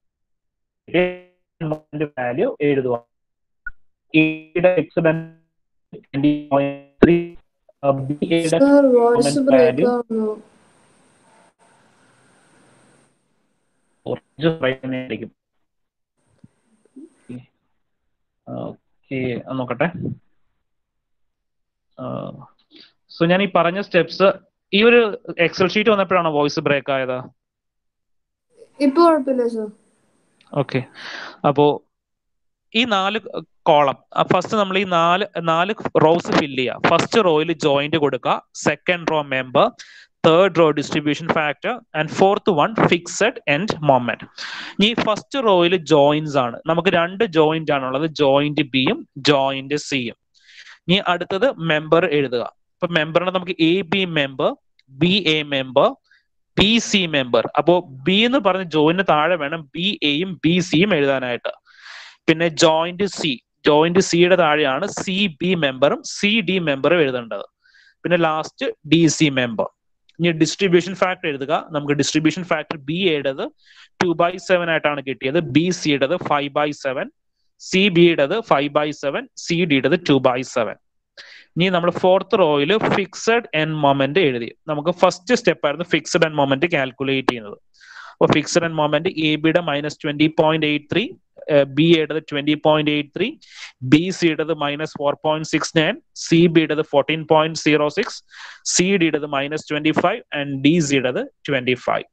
വാല്യൂ എഴുതുക. എയുടെ എക്സലന്റ് 20.3, ബിയുടെ വാല്യൂ ആയിരിക്കും. ഓക്കെ, നോക്കട്ടെ. സോ ഞാൻ ഈ പറഞ്ഞ സ്റ്റെപ്സ്, ഈ ഒരു എക്സൽ ഷീറ്റ് വന്നപ്പോഴാണോ വോയിസ് ബ്രേക്ക് ആയത്? ഇപ്പൊ കുഴപ്പമില്ല സർ. ഓക്കെ, അപ്പോ ഈ 4 കോളം ഫസ്റ്റ് നമ്മൾ ഈ നാല് റോസ് ഫില്ല് ചെയ്യുക. ഫസ്റ്റ് റോയിൽ ജോയിന്റ് കൊടുക്കുക, second row member, third row distribution factor and fourth one fixed end moment. ഈ ഫസ്റ്റ് റോയിൽ ജോയിന്റ്സ് ആണ്. നമുക്ക് രണ്ട് ജോയിന്റ് ആണുള്ളത്, ജോയിന്റ് ബിയും ജോയിന്റ് സിയും. ഇനി അടുത്തത് മെമ്പർ എഴുതുക. അപ്പൊ മെമ്പറിനെ നമുക്ക് A B member, B A member, B C member. അപ്പോ ബി എന്ന് പറഞ്ഞ ജോയിന്റ് താഴെ വേണം ബി എയും ബി സിയും എഴുതാനായിട്ട്. പിന്നെ ജോയിന്റ് സി, ജോയിന്റ് സിയുടെ താഴെയാണ് സി ബി മെമ്പറും സി ഡി മെമ്പറും എഴുതേണ്ടത്. പിന്നെ ലാസ്റ്റ് ഡി സി മെമ്പർ. ഇനി ഡിസ്ട്രിബ്യൂഷൻ ഫാക്ടർ എഴുതുക. നമുക്ക് ഡിസ്ട്രിബ്യൂഷൻ ഫാക്ടർ ബി യുടേത് 2/7 ആയിട്ടാണ് കിട്ടിയത്. ബി സിയുടേത് 5/7, സി ബിയുടേത് 5/7, സി ഡിയുടേത് 2/7. ഇനി നമ്മൾ ഫോർത്ത് റോയിൽ ഫിക്സഡ് എൻഡ് മൊമെന്റ് എഴുതി. നമുക്ക് ഫസ്റ്റ് സ്റ്റെപ്പ് ആയിരുന്നു ഫിക്സഡ് എൻഡ് മൊമെന്റ് കാൽക്കുലേറ്റ് ചെയ്യുന്നത്. അപ്പോൾ ഫിക്സഡ് എൻഡ് മൊമെന്റ് എ ബിയുടെ -20.83, ബി യുടേത് 20.83, ബി സിയുടേത് -4.69, സി ബിയുടേത് 14.06, സി ഡിയുടേത് -25 ആൻഡ് ഡി സിയുടേത് 25.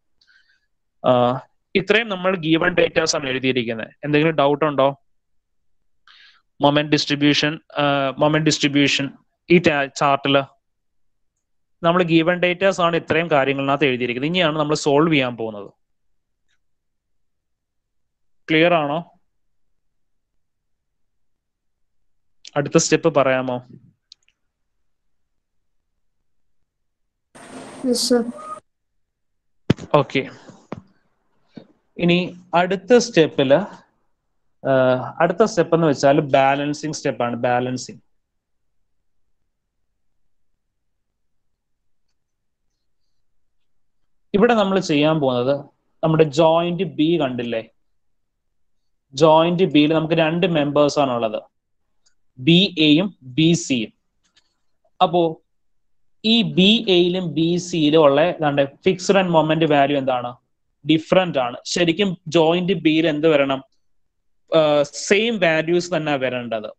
ഇത്രയും നമ്മൾ ഗീവൺ ഡേറ്റാസ് ആണ് എഴുതിയിരിക്കുന്നത്. എന്തെങ്കിലും ഡൗട്ട് ഉണ്ടോ? മൊമെന്റ് ഡിസ്ട്രിബ്യൂഷൻ ഈ ചാർട്ടില് നമ്മൾ ഗീവൺ ഡേറ്റാസ് ആണ് ഇത്രയും കാര്യങ്ങളിനകത്ത് എഴുതിയിരിക്കുന്നത്. ഇനിയാണ് നമ്മൾ സോൾവ് ചെയ്യാൻ പോകുന്നത്. ക്ലിയർ ആണോ? അടുത്ത സ്റ്റെപ്പ് പറയാമോ? ഓക്കെ. ഇനി അടുത്ത സ്റ്റെപ്പ് എന്ന് വെച്ചാൽ ബാലൻസിങ് സ്റ്റെപ്പാണ്. ബാലൻസിങ്. ഇവിടെ നമ്മൾ ചെയ്യാൻ പോകുന്നത്, നമ്മുടെ ജോയിന്റ് ബി കണ്ടില്ലേ? ജോയിന്റ് ബിയിൽ നമുക്ക് 2 മെമ്പേഴ്സ് ആണുള്ളത്, ബി എയും ബി സിയും. അപ്പോ ഈ ബി എയിലും ബി സിയിലും ഉള്ള ഫിക്സഡ് ആൻഡ് മൊമെന്റ് വാല്യൂ എന്താണ്? ഡിഫറെന്റ് ആണ്. ശരിക്കും ജോയിന്റ് ബിയിൽ എന്ത് വരണം? സെയിം വാല്യൂസ് തന്നെ വരേണ്ടത്.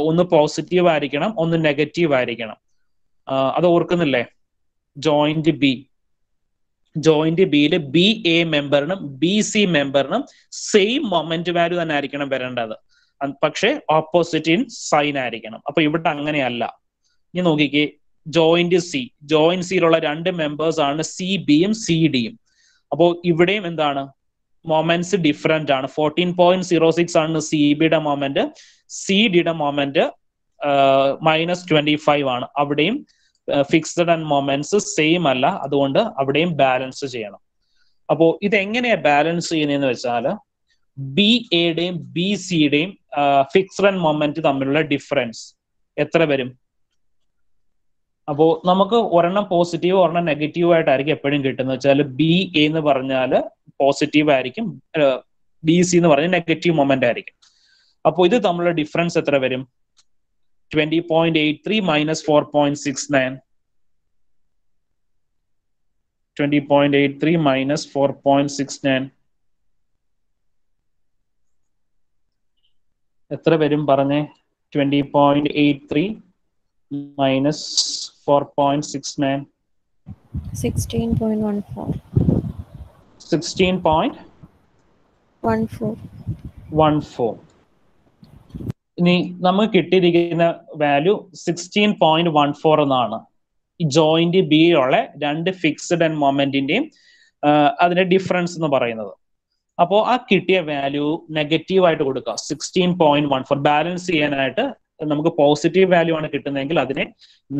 ഒന്ന് പോസിറ്റീവ് ആയിരിക്കണം, ഒന്ന് നെഗറ്റീവ് ആയിരിക്കണം. അത് ഓർക്കുന്നില്ലേ? ജോയിന്റ് ബിയിൽ ബി എ മെമ്പറിനും ബി സി മെമ്പറിനും സെയിം മൊമെന്റ് വാല്യൂ തന്നെ ആയിരിക്കണം വരേണ്ടത്. പക്ഷേ ഓപ്പോസിറ്റ് ഇൻ സൈൻ ആയിരിക്കണം. അപ്പൊ ഇവിടെ അങ്ങനെയല്ല. ഇനി നോക്കിക്കേ, ജോയിന്റ് സിയിലുള്ള 2 മെമ്പേഴ്സ് ആണ് സി ബിയും സി ഡിയും. അപ്പോ ഇവിടെയും എന്താണ്? മൊമെന്റ്സ് ഡിഫറെന്റ് ആണ്. 14.06 ആണ് സി ബിയുടെ മൊമെന്റ്, സി ഡിയുടെ മൊമെന്റ് -25 ആണ്. അവിടെയും ഫിക്സഡ് ആൻഡ് മൊമെന്റ്സ് സെയിം അല്ല. അതുകൊണ്ട് അവിടെയും ബാലൻസ് ചെയ്യണം. അപ്പോ ഇതെങ്ങനെയാ ബാലൻസ് ചെയ്യുന്നതെന്ന് വെച്ചാൽ, ബി എയുടെയും ബി സിയുടെയും ഫിക്സഡ് ആൻഡ് മൊമെന്റ് തമ്മിലുള്ള ഡിഫറൻസ് എത്ര വരും? അപ്പോ നമുക്ക് ഒരെണ്ണം പോസിറ്റീവ് ഒരെണ്ണം നെഗറ്റീവ് ആയിട്ടായിരിക്കും എപ്പോഴും കിട്ടുന്നത്. വെച്ചാൽ ബി എ എന്ന് പറഞ്ഞാൽ പോസിറ്റീവ് ആയിരിക്കും, ബി സി എന്ന് പറഞ്ഞാൽ നെഗറ്റീവ് മൊമെന്റ് ആയിരിക്കും. അപ്പോൾ ഇത് തമ്മിലുള്ള ഡിഫറൻസ് എത്ര വരും? 20.83 - 4.69. 20.83 - 4.69 എത്ര വരും പറഞ്ഞേ? 20.83 - 4.69 16.14. 16.14. ഇനി നമുക്ക് കിട്ടിയിരിക്കുന്ന വാല്യൂ 16.14 എന്നാണ്. ഈ ജോയിന്റ് ബി ഉള്ള 2 ഫിക്സഡ് ആൻഡ് മൊമെന്റിന്റെയും അതിന്റെ ഡിഫറൻസ് എന്ന് പറയുന്നത്. അപ്പോൾ ആ കിട്ടിയ വാല്യൂ നെഗറ്റീവ് ആയിട്ട് കൊടുക്കുക, 16.14. ബാലൻസ് ചെയ്യാനായിട്ട് നമുക്ക് പോസിറ്റീവ് വാല്യൂ ആണ് കിട്ടുന്നതെങ്കിൽ അതിനെ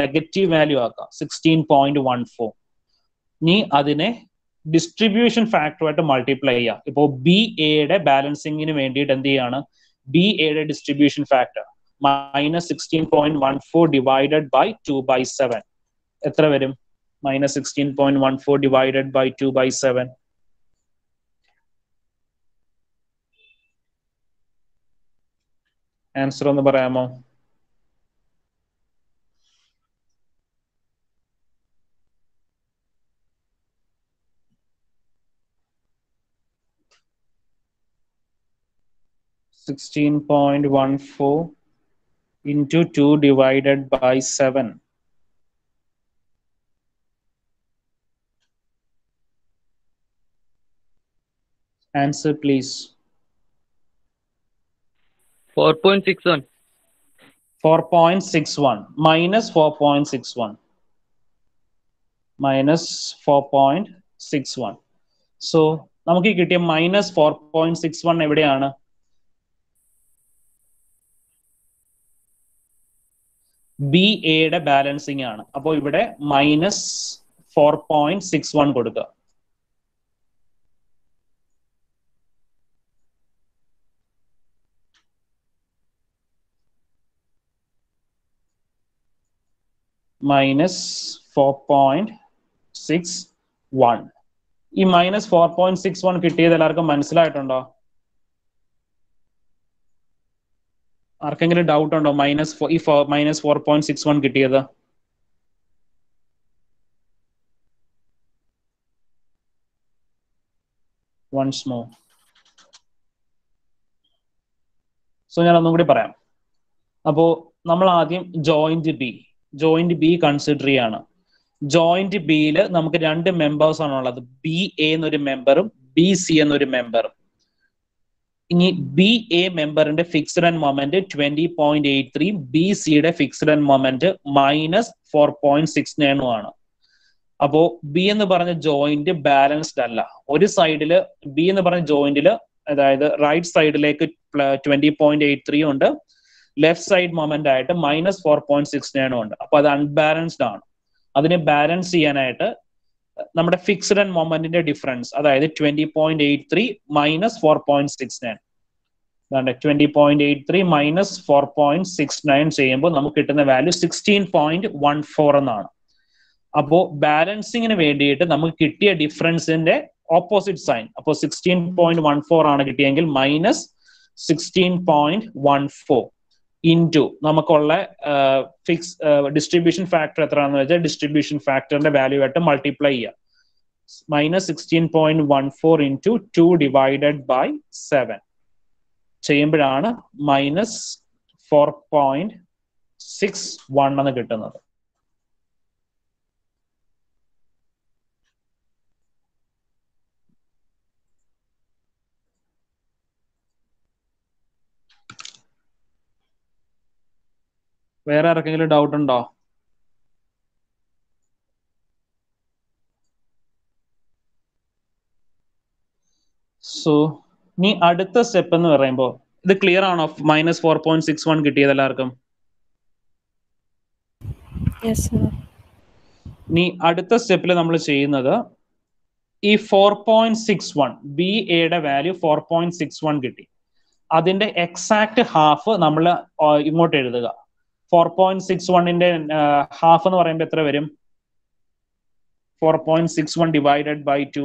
നെഗറ്റീവ് വാല്യൂ ആക്കുക, 16.14. ഇനി അതിനെ ഡിസ്ട്രിബ്യൂഷൻ ഫാക്ടറുമായിട്ട് മൾട്ടിപ്ലൈ ചെയ്യുക. ഇപ്പോൾ ബി എയുടെ ബാലൻസിങ്ങിന് വേണ്ടിയിട്ട് എന്ത് ചെയ്യാണ്? ബി എയുടെ ഡിസ്ട്രിബ്യൂഷൻ ഫാക്ടർ -16.14 ഡിവൈഡഡ് ബൈ 2/7 എത്ര വരും? -16.14 ഡിവൈഡഡ് ബൈ 2/7. ആൻസർ ഒന്ന് പറയാമോ? (16.14 into 2 divided by 7). Answer please. 4.61. 4.61 minus 4.61 minus 4.61. So നമുക്ക് കിട്ടിയ -4.61 എവിടെയാണ്? ബി എയുടെ ബാലൻസിങ് ആണ്. അപ്പോൾ ഇവിടെ -4.61 കൊടുക്കുക. minus 4.61. ഈ മൈനസ് 4.61 കിട്ടിയത് എല്ലാവർക്കും മനസ്സിലായിട്ടുണ്ടോ? ആർക്കെങ്കിലും ഡൗട്ട് ഉണ്ടോ മൈനസ് 4.61 കിട്ടിയത്? Once more. സോ ഞാൻ ഒന്നും കൂടി പറയാം. അപ്പോ നമ്മൾ ആദ്യം ജോയിന്റ് ബി കൺസിഡർ ചെയ്യാണ്. ജോയിന്റ് ബിയിൽ നമുക്ക് രണ്ട് മെമ്പേഴ്സ് ആണുള്ളത്, ബി എ എന്നൊരു മെമ്പറും ബി സി എന്നൊരു മെമ്പറും. ഇനി ബി എ മെമ്പറിന്റെ ഫിക്സ്ഡ് ആൻഡ് മൊമെന്റ് 20.83, ബി സിയുടെ ഫിക്സ്ഡ് ആൻഡ് മൊമെന്റ് -4.69 ആണ്. അപ്പോ ബി എന്ന് പറഞ്ഞ ജോയിന്റ് ബാലൻസ്ഡ് അല്ല. ഒരു സൈഡില് ബി എന്ന് പറഞ്ഞ ജോയിന്റില്, അതായത് റൈറ്റ് സൈഡിലേക്ക് 20.83 ഉണ്ട്, ലെഫ്റ്റ് സൈഡ് മൊമെന്റ് ആയിട്ട് -4.69 ഉണ്ട്. അപ്പൊ അത് അൺബാലൻസ്ഡ് ആണ്. അതിനെ ബാലൻസ് ചെയ്യാനായിട്ട് നമ്മുടെ ഫിക്സ്ഡ് ആൻഡ് മൊമെന്റിന്റെ ഡിഫറൻസ്, അതായത് 20.83 -4.69, 20.83 -4.69 ചെയ്യുമ്പോൾ നമുക്ക് കിട്ടുന്ന വാല്യൂ 16.14 എന്നാണ്. അപ്പോ ബാലൻസിങ്ങിന് വേണ്ടിയിട്ട് നമുക്ക് കിട്ടിയ ഡിഫറൻസിന്റെ ഓപ്പോസിറ്റ് സൈൻ, അപ്പോൾ 16.14 ആണ് കിട്ടിയെങ്കിൽ -16.14 ഇൻറ്റു നമുക്കുള്ള ഡിസ്ട്രിബ്യൂഷൻ ഫാക്ടർ എത്രയാണെന്ന് വെച്ചാൽ ഡിസ്ട്രിബ്യൂഷൻ ഫാക്ടറിന്റെ വാല്യൂ ആയിട്ട് മൾട്ടിപ്ലൈ ചെയ്യുക. -16.14 ഇൻറ്റു 2 ഡിവൈഡഡ് ബൈ 7 ചെയ്യുമ്പോഴാണ് -4.61 എന്ന് കിട്ടുന്നത്. വേറെ ആർക്കെങ്കിലും ഡൗട്ട് ഉണ്ടോ? സോ ഇനി അടുത്ത സ്റ്റെപ്പ് എന്ന് പറയുമ്പോൾ, ഇത് ക്ലിയർ ആണോ? -4.61 കിട്ടിയത് എല്ലാവർക്കും? ഇനി അടുത്ത സ്റ്റെപ്പിൽ നമ്മൾ ചെയ്യുന്നത്, ഈ 4.61 ബി എയുടെ വാല്യൂ 4.61 കിട്ടി, അതിന്റെ എക്സാക്ട് ഹാഫ് നമ്മൾ ഇങ്ങോട്ട് എഴുതുക. 4.61ന്റെ ഹാഫ് എന്ന് പറയുമ്പോൾ എത്ര വരും? 4.61 ഡിവൈഡഡ് ബൈ 2,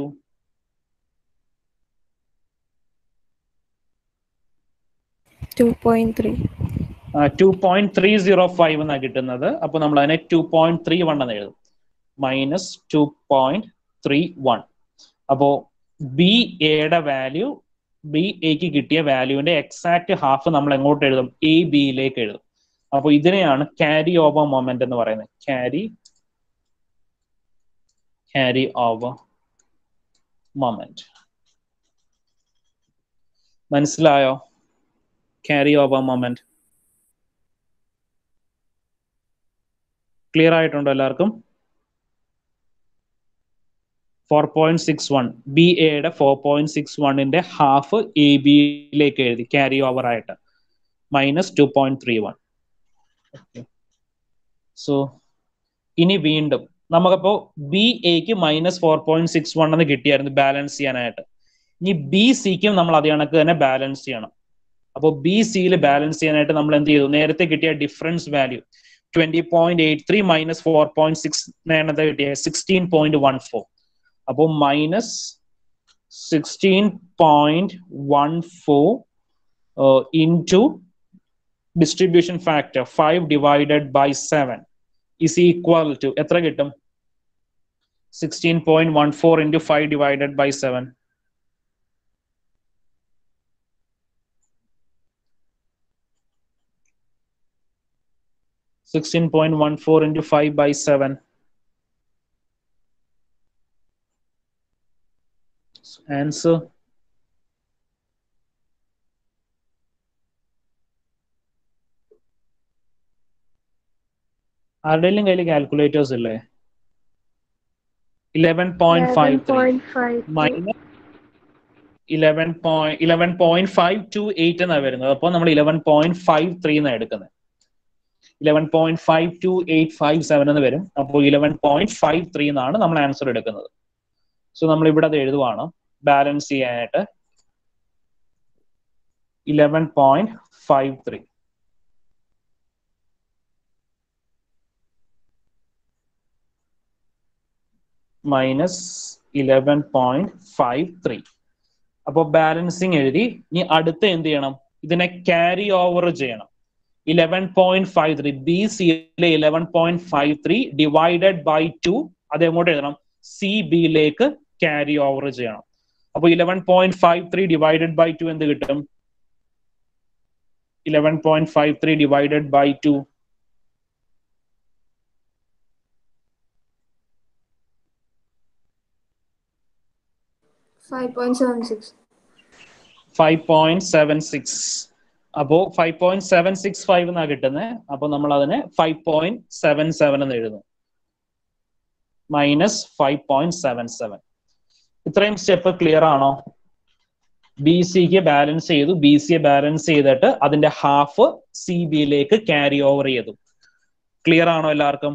2.305 എന്നാണ് കിട്ടുന്നത്. അപ്പൊ നമ്മൾ അതിനെ 2.31 എന്ന് എഴുതും, -2.31. അപ്പോ ബി എയുടെ വാല്യൂ, ബി എക്ക് കിട്ടിയ വാല്യൂവിന്റെ എക്സാക്ട് ഹാഫ് നമ്മൾ എങ്ങോട്ട് എഴുതും? എ ബിയിലേക്ക് എഴുതും. അപ്പൊ ഇതിനെയാണ് ക്യാരി ഓവർ മൊമെന്റ് എന്ന് പറയുന്നത്. Carry over moment. മനസ്സിലായോ? ക്യാരി ഓവർ മൊമെന്റ് ക്ലിയർ ആയിട്ടുണ്ടോ എല്ലാവർക്കും? 4.61 ബി എയുടെ 4.61ന്റെ ഹാഫ് എ ബിയിലേക്ക് എഴുതി ക്യാരി ഓവർ ആയിട്ട്, -2.31. സോ ഇനി വീണ്ടും നമുക്കപ്പോ ബി എക്ക് -4.61 എന്ന് കിട്ടിയായിരുന്നു ബാലൻസ് ചെയ്യാനായിട്ട്. ഇനി ബി സിക്കും നമ്മൾ അതേ കണക്ക് തന്നെ ബാലൻസ് ചെയ്യണം. അപ്പോൾ ബി സിയിൽ ബാലൻസ് ചെയ്യാനായിട്ട് നമ്മൾ എന്ത് ചെയ്തു? നേരത്തെ കിട്ടിയ ഡിഫറൻസ് വാല്യൂ 20.83 -4.69 കിട്ടിയ 16.14. അപ്പോൾ -16.14 into distribution factor 5 divided by 7 is equal to എത്ര കിട്ടും? 16.14 into 5 divided by 7. (16.14 into 5 by 7). Answer. ആരുടെയും കയ്യിൽ കാൽക്കുലേറ്റേഴ്സ് ഇല്ലേ? 11.53 മൈനസ് 11.528 എന്നാണ് വരുന്നത്. അപ്പോൾ നമ്മൾ 11.53 എന്നാണ് എടുക്കുന്നത്. 11.52857 എന്ന് വരും. അപ്പോൾ 11.53 എന്നാണ് നമ്മൾ ആൻസർ എടുക്കുന്നത്. സോ നമ്മൾ ഇവിടെ അത് എഴുതുവാണ് ബാലൻസ് ചെയ്യാനായിട്ട്. 11.53. മൈനസ് 11.53. അപ്പോൾ ബാലൻസിങ് എഴുതി. ഇനി അടുത്ത എന്ത് ചെയ്യണം? ഇതിനെ ക്യാരി ഓവർ ചെയ്യണം. 11.53 ബി സിയിലെ 11.53 ഡിവൈഡഡ് ബൈ 2 അത് എങ്ങോട്ട് എഴുതണം? സി ബിയിലേക്ക് ക്യാരി ഓവർ ചെയ്യണം. അപ്പൊ 11.53 ഡിവൈഡഡ് ബൈ 2 എന്ത് കിട്ടും? 11.53 ഡിവൈഡഡ് ബൈ 2 5.76. 5.76. അപ്പോ 5.765 എന്നാ കിട്ടുന്നത്. അപ്പൊ നമ്മൾ അതിനെ 5.77 എന്ന് എഴുതുന്നു. മൈനസ് 5.77. ഇത്രയും സ്റ്റെപ്പ് ക്ലിയർ ആണോ? ബി സിക്ക് ബാലൻസ് ചെയ്തു. ബി സിയെ ബാലൻസ് ചെയ്തിട്ട് അതിന്റെ ഹാഫ് സി ബിയിലേക്ക് ക്യാരി ഓവർ ചെയ്തു. ക്ലിയർ ആണോ എല്ലാവർക്കും?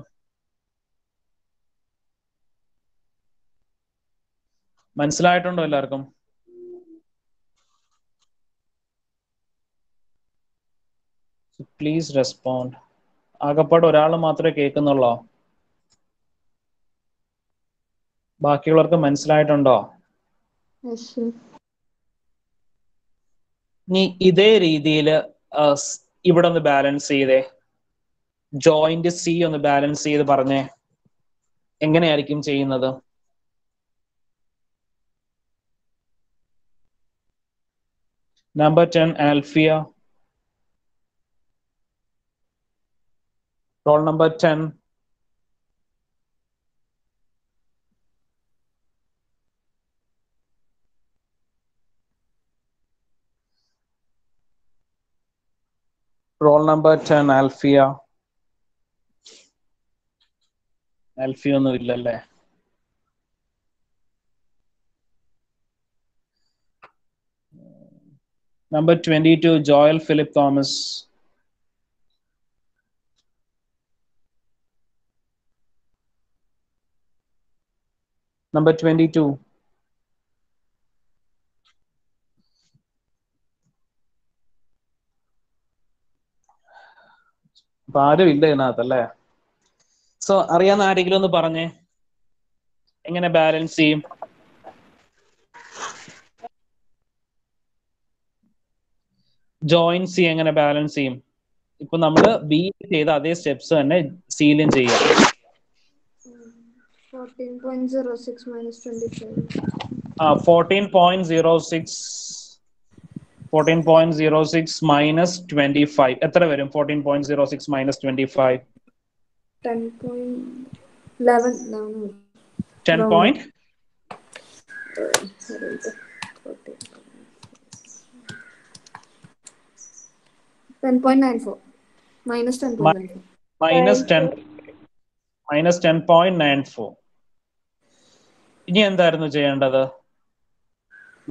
മനസ്സിലായിട്ടുണ്ടോ എല്ലാവർക്കും? Please respond. ആകപ്പാട് ഒരാൾ മാത്രമേ കേൾക്കുന്നുള്ളോ? ബാക്കിയുള്ളവർക്ക് മനസ്സിലായിട്ടുണ്ടോ? Yes, sir. ഇനി ഇതേ രീതിയിൽ ഇവിടെ ഒന്ന് ബാലൻസ് ചെയ്തേ. ജോയിന്റ് സി ഒന്ന് ബാലൻസ് ചെയ്ത് പറഞ്ഞേ. എങ്ങനെയായിരിക്കും ചെയ്യുന്നത്? Number 10 Alfiya. Roll number 10. Roll number 10 Alfiya. Alfiya ഒന്നും ഇല്ലല്ലേ? Number 22, Joel Philip Thomas. Number 22. അപ്പൊ ആരും ഇല്ല ഇതിനകത്തല്ലേ? സോ അറിയാവുന്ന ആരെങ്കിലും ഒന്ന് പറഞ്ഞേ, എങ്ങനെ ബാലൻസ് ചെയ്യും? ജോയിൻ സി എങ്ങനെ ബാലൻസ് ചെയ്യും? ഇപ്പൊ നമ്മള് ബി ചെയ്ത അതേ സ്റ്റെപ്സ് തന്നെ സിയിലും ചെയ്യാം. 14.06 minus 25. 14.06 മൈനസ് 25 എത്ര വരും? 14.06 മൈനസ് 25 10.11. No. 10. 10.94 minus 10.94. മൈനസ് 10.94. ഇനി എന്തായിരുന്നു ചെയ്യേണ്ടത്?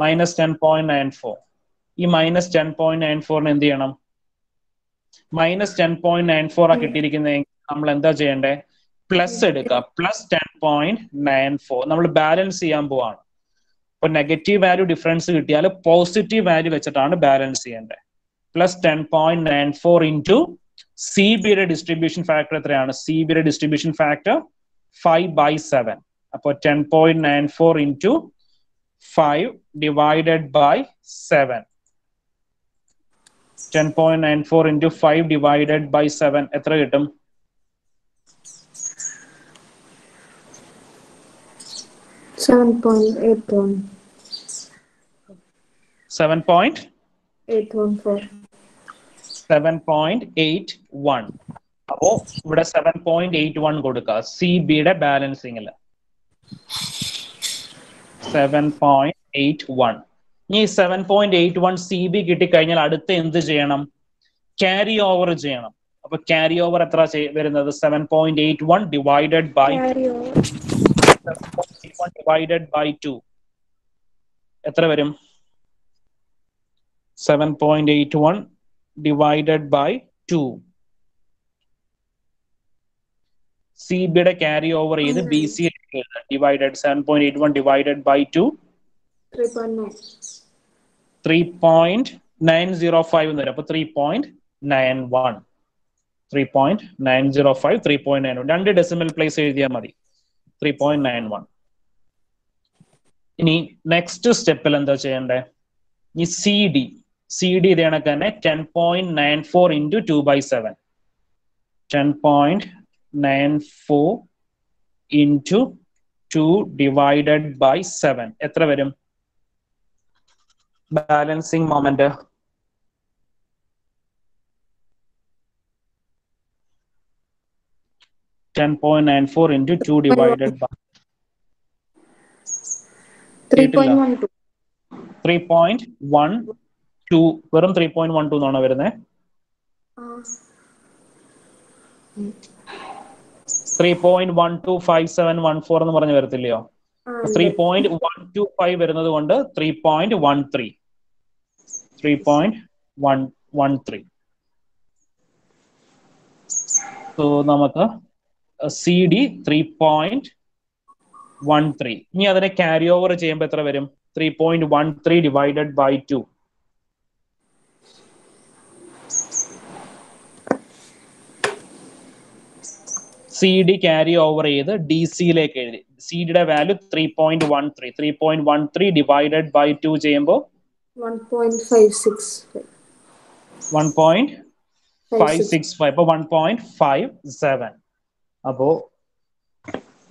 മൈനസ് 10.94. ഈ മൈനസ് 10.94 എന്ത് ചെയ്യണം? മൈനസ് 10.94 കിട്ടിയിരിക്കുന്നതെങ്കിൽ നമ്മൾ എന്താ ചെയ്യണ്ടേ? പ്ലസ് എടുക്കുക. പ്ലസ് 10.94 നമ്മൾ ബാലൻസ് ചെയ്യാൻ പോവാണ്. അപ്പൊ നെഗറ്റീവ് വാല്യൂ ഡിഫറൻസ് കിട്ടിയാൽ പോസിറ്റീവ് വാല്യൂ വെച്ചിട്ടാണ് ബാലൻസ് ചെയ്യേണ്ടത്. പ്ലസ് 10.94 ഇൻറ്റു സി ബിയുടെ ഡിസ്ട്രിബ്യൂഷൻ ഫാക്ടർ എത്രയാണ്? സി ബിയുടെ ഡിസ്ട്രിബ്യൂഷൻ ഫാക്ടർ 5/7. അപ്പോൾ 10.94 into 5 divided by 7. 10.94 into 5 divided by 7 എത്ര കിട്ടും? 7.81. 7.81. അപ്പോ ഇവിടെ 7.81 കൊടുക്കുക സി ബിയുടെ ബാലൻസിങ്ങിൽ. 7.81. ഇനി 7.81 സി ബി കിട്ടിക്കഴിഞ്ഞാൽ അടുത്ത എന്ത് ചെയ്യണം? ക്യാരി ഓവർ ചെയ്യണം. അപ്പൊ ക്യാരി ഓവർ എത്ര വരുന്നത്? 7.81 ഡിവൈഡഡ് ബൈ 2 എത്ര വരും? 7.81 divided by 2. സി ബിയുടെ ക്യാരി ഓവർ ചെയ്ത് B C divided 7.81 divided by 2 3.905 എന്ന് വരും. അപ്പൊ 3.91. 3.905 3.91 രണ്ട് ഡെസിമൽ പ്ലേസ് എഴുതിയാൽ മതി. 3.91. ഇനി നെക്സ്റ്റ് സ്റ്റെപ്പിൽ എന്താ ചെയ്യണ്ടേ? ഈ സി ഡി ഇതേ കണക്ക് തന്നെ 10.94 ഇൻറ്റു 2/7. 10.94 ഇൻറ്റു 2 ഡിവൈഡഡ് ബൈ 7 എത്ര വരും? Balancing moment 10.94 into 2 divided by 3.12. 3.12. വെറും 3.12 എന്നാണ് വരുന്നത്. 3.125714 എന്ന് പറഞ്ഞ് വരത്തില്ലയോ? 3.125 വരുന്നത് കൊണ്ട് 3.13. സോ നമുക്ക് സി ഡി 3.13. ഇനി അതിനെ ക്യാരി ഓവർ ചെയ്യുമ്പോൾ എത്ര വരും? 3.13 divided by 2. C D carry over ചെയ്ത് ഡി സിയിലേക്ക് എഴുതി. സി ഡിയുടെ വാല്യൂ 3.13. 3.13 ഡിവൈഡഡ് ബൈ 2 ചെയ്യുമ്പോൾ 1.565. അപ്പൊ 1.57. അപ്പോ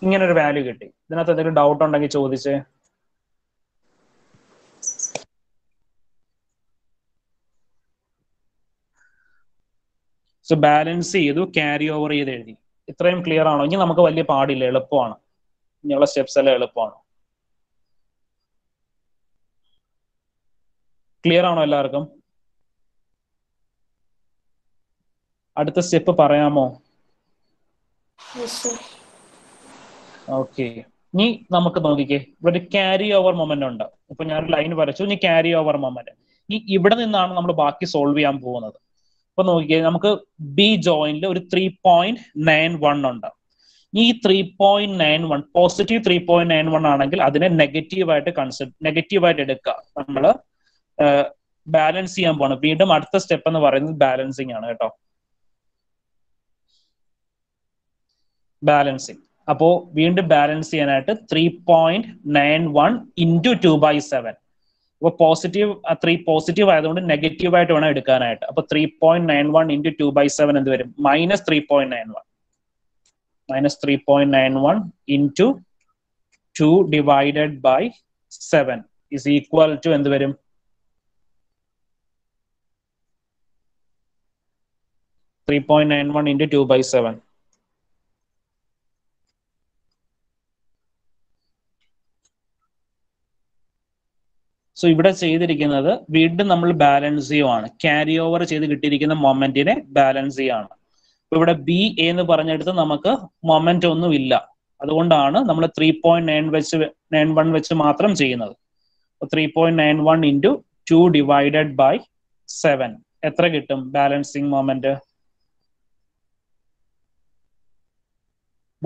ഇങ്ങനെ ഒരു വാല്യൂ കിട്ടി. ഇതിനകത്ത് എന്തെങ്കിലും ഡൗട്ട് ഉണ്ടെങ്കിൽ ചോദിച്ചേ. സോ ബാലൻസ് ചെയ്തു, ക്യാരി ഓവർ ചെയ്ത് എഴുതി. ഇത്രയും ക്ലിയർ ആണോ? ഇനി നമുക്ക് വലിയ പാടില്ല, എളുപ്പമാണ്. ഇനിയുള്ള സ്റ്റെപ്സ് എല്ലാം എളുപ്പമാണ്. ക്ലിയർ ആണോ എല്ലാവർക്കും? അടുത്ത സ്റ്റെപ്പ് പറയാമോ? ഓക്കെ. ഇനി നമുക്ക് നോക്കിക്കേ, ഇവിടെ ക്യാരി ഓവർ മൊമെന്റ് ഉണ്ട്. ഇപ്പൊ ഞാൻ ലൈൻ വരച്ചു. ഇനി ക്യാരി ഓവർ മൊമെന്റ്. ഈ ഇവിടെ നിന്നാണ് നമ്മൾ ബാക്കി സോൾവ് ചെയ്യാൻ പോകുന്നത്. അപ്പൊ നോക്കിക്കേ, നമുക്ക് ബി ജോയിന്റിൽ ഒരു 3.91 ഉണ്ട്. ഈ 3.91 പോസിറ്റീവ് 3.91 ആണെങ്കിൽ അതിനെ നെഗറ്റീവായിട്ട് എടുക്കുക. നമ്മൾ ബാലൻസ് ചെയ്യാൻ പോകണം. വീണ്ടും അടുത്ത സ്റ്റെപ്പ് എന്ന് പറയുന്നത് ബാലൻസിങ് ആണ് കേട്ടോ. ബാലൻസിങ്. അപ്പോ വീണ്ടും ബാലൻസ് ചെയ്യാനായിട്ട് 3.91 ഇൻറ്റു 2/7. അപ്പൊ പോസിറ്റീവ് ആയതുകൊണ്ട് നെഗറ്റീവ് ആയിട്ട് വേണം എടുക്കാനായിട്ട്. അപ്പൊ 3.91 ഇൻറ്റു 2/7 എന്ത് വരും? -3.91. -3.91 into 2 divided by 7 is equal to എന്ത് വരും? 3.91 ഇൻറ്റു 2/7. സോ ഇവിടെ ചെയ്തിരിക്കുന്നത് വീണ്ടും നമ്മൾ ബാലൻസ് ചെയ്യുവാണ്. ക്യാരി ഓവർ ചെയ്ത് കിട്ടിയിരിക്കുന്ന മൊമെന്റിനെ ബാലൻസ് ചെയ്യാണ്. ഇപ്പൊ ഇവിടെ ബി എന്ന് പറഞ്ഞെടുത്ത് നമുക്ക് മൊമെന്റ് ഒന്നും ഇല്ല. അതുകൊണ്ടാണ് നമ്മൾ 3.91 വെച്ച് മാത്രം ചെയ്യുന്നത്. 3.91 ഇൻറ്റു 2 ഡിവൈഡഡ് ബൈ 7 എത്ര കിട്ടും ബാലൻസിങ് മൊമെന്റ്?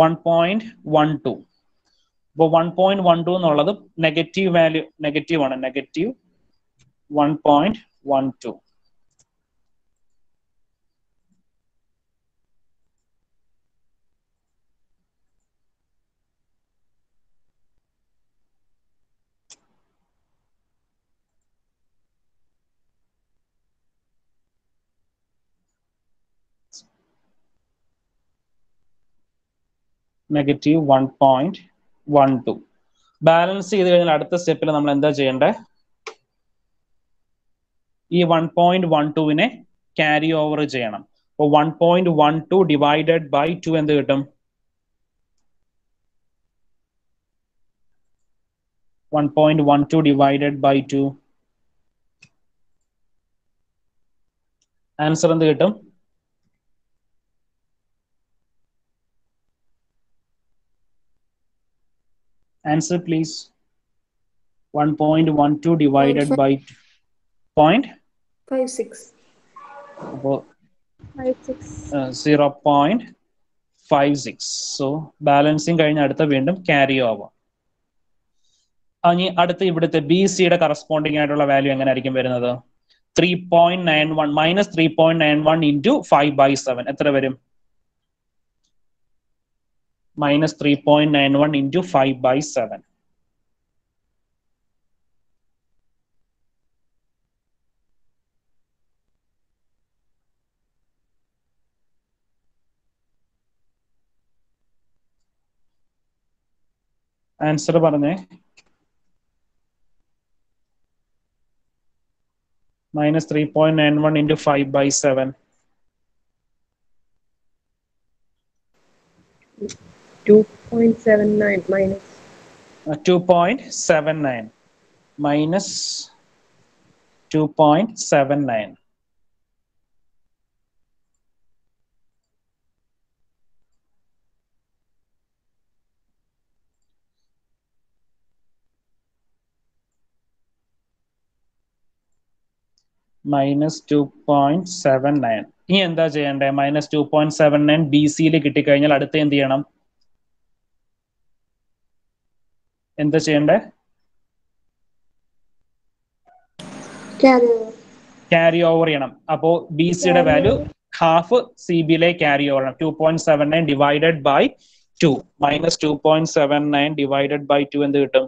1.12. അപ്പോൾ 1.12 എന്നുള്ളത് നെഗറ്റീവ് വാല്യൂ, നെഗറ്റീവ് ആണ്. നെഗറ്റീവ് 1.12. നെഗറ്റീവ് 1.12. ബാലൻസ് ചെയ്ത് കഴിഞ്ഞാൽ അടുത്ത സ്റ്റെപ്പിൽ നമ്മൾ എന്താ ചെയ്യേണ്ടത്? ഈ 1.12നെ ക്യാരി ഓവർ ചെയ്യണം. അപ്പോൾ 1.12 ഡിവൈഡഡ് ബൈ 2 എന്ത് കിട്ടും? 1.12 ഡിവൈഡഡ് ബൈ 2 ആൻസർ എന്ത് കിട്ടും? Answer please. 1.12 divided by 0.56. 0.56. So balancing കഴിഞ്ഞ അടുത്ത വീണ്ടും carry over. ഇനി അടുത്ത ഇവിടുത്തെ ബി സിയുടെ കറസ്പോണ്ടിങ് ആയിട്ടുള്ള വാല്യൂ എങ്ങനെ ആയിരിക്കും വരുന്നത്? 3.91 -3.91 ഇൻറ്റു 5/7 എത്ര വരും? -3.91 ഇൻറ്റു 5/7. ആൻസർ പറഞ്ഞേ. minus 3.91 into 5 by 7. 2.79 minus 2.79 minus 2.79. minus 2.79. ഇനി എന്താ ചെയ്യണ്ടേ? minus 2.79 ബി സിയിൽ കിട്ടിക്കഴിഞ്ഞാൽ അടുത്ത എന്ത് ചെയ്യണം? എന്താ ചെയ്യണ്ടേ? ക്യാരി ഓവർ ചെയ്യണം. അപ്പോ ബി സിയുടെ വാല്യൂ ഹാഫ് സി ബിയിലെ ക്യാരി ഓവർ ചെയ്യണം. 2.79 divided by 2 minus 2.79 divided by 2 എന്ത് കിട്ടും?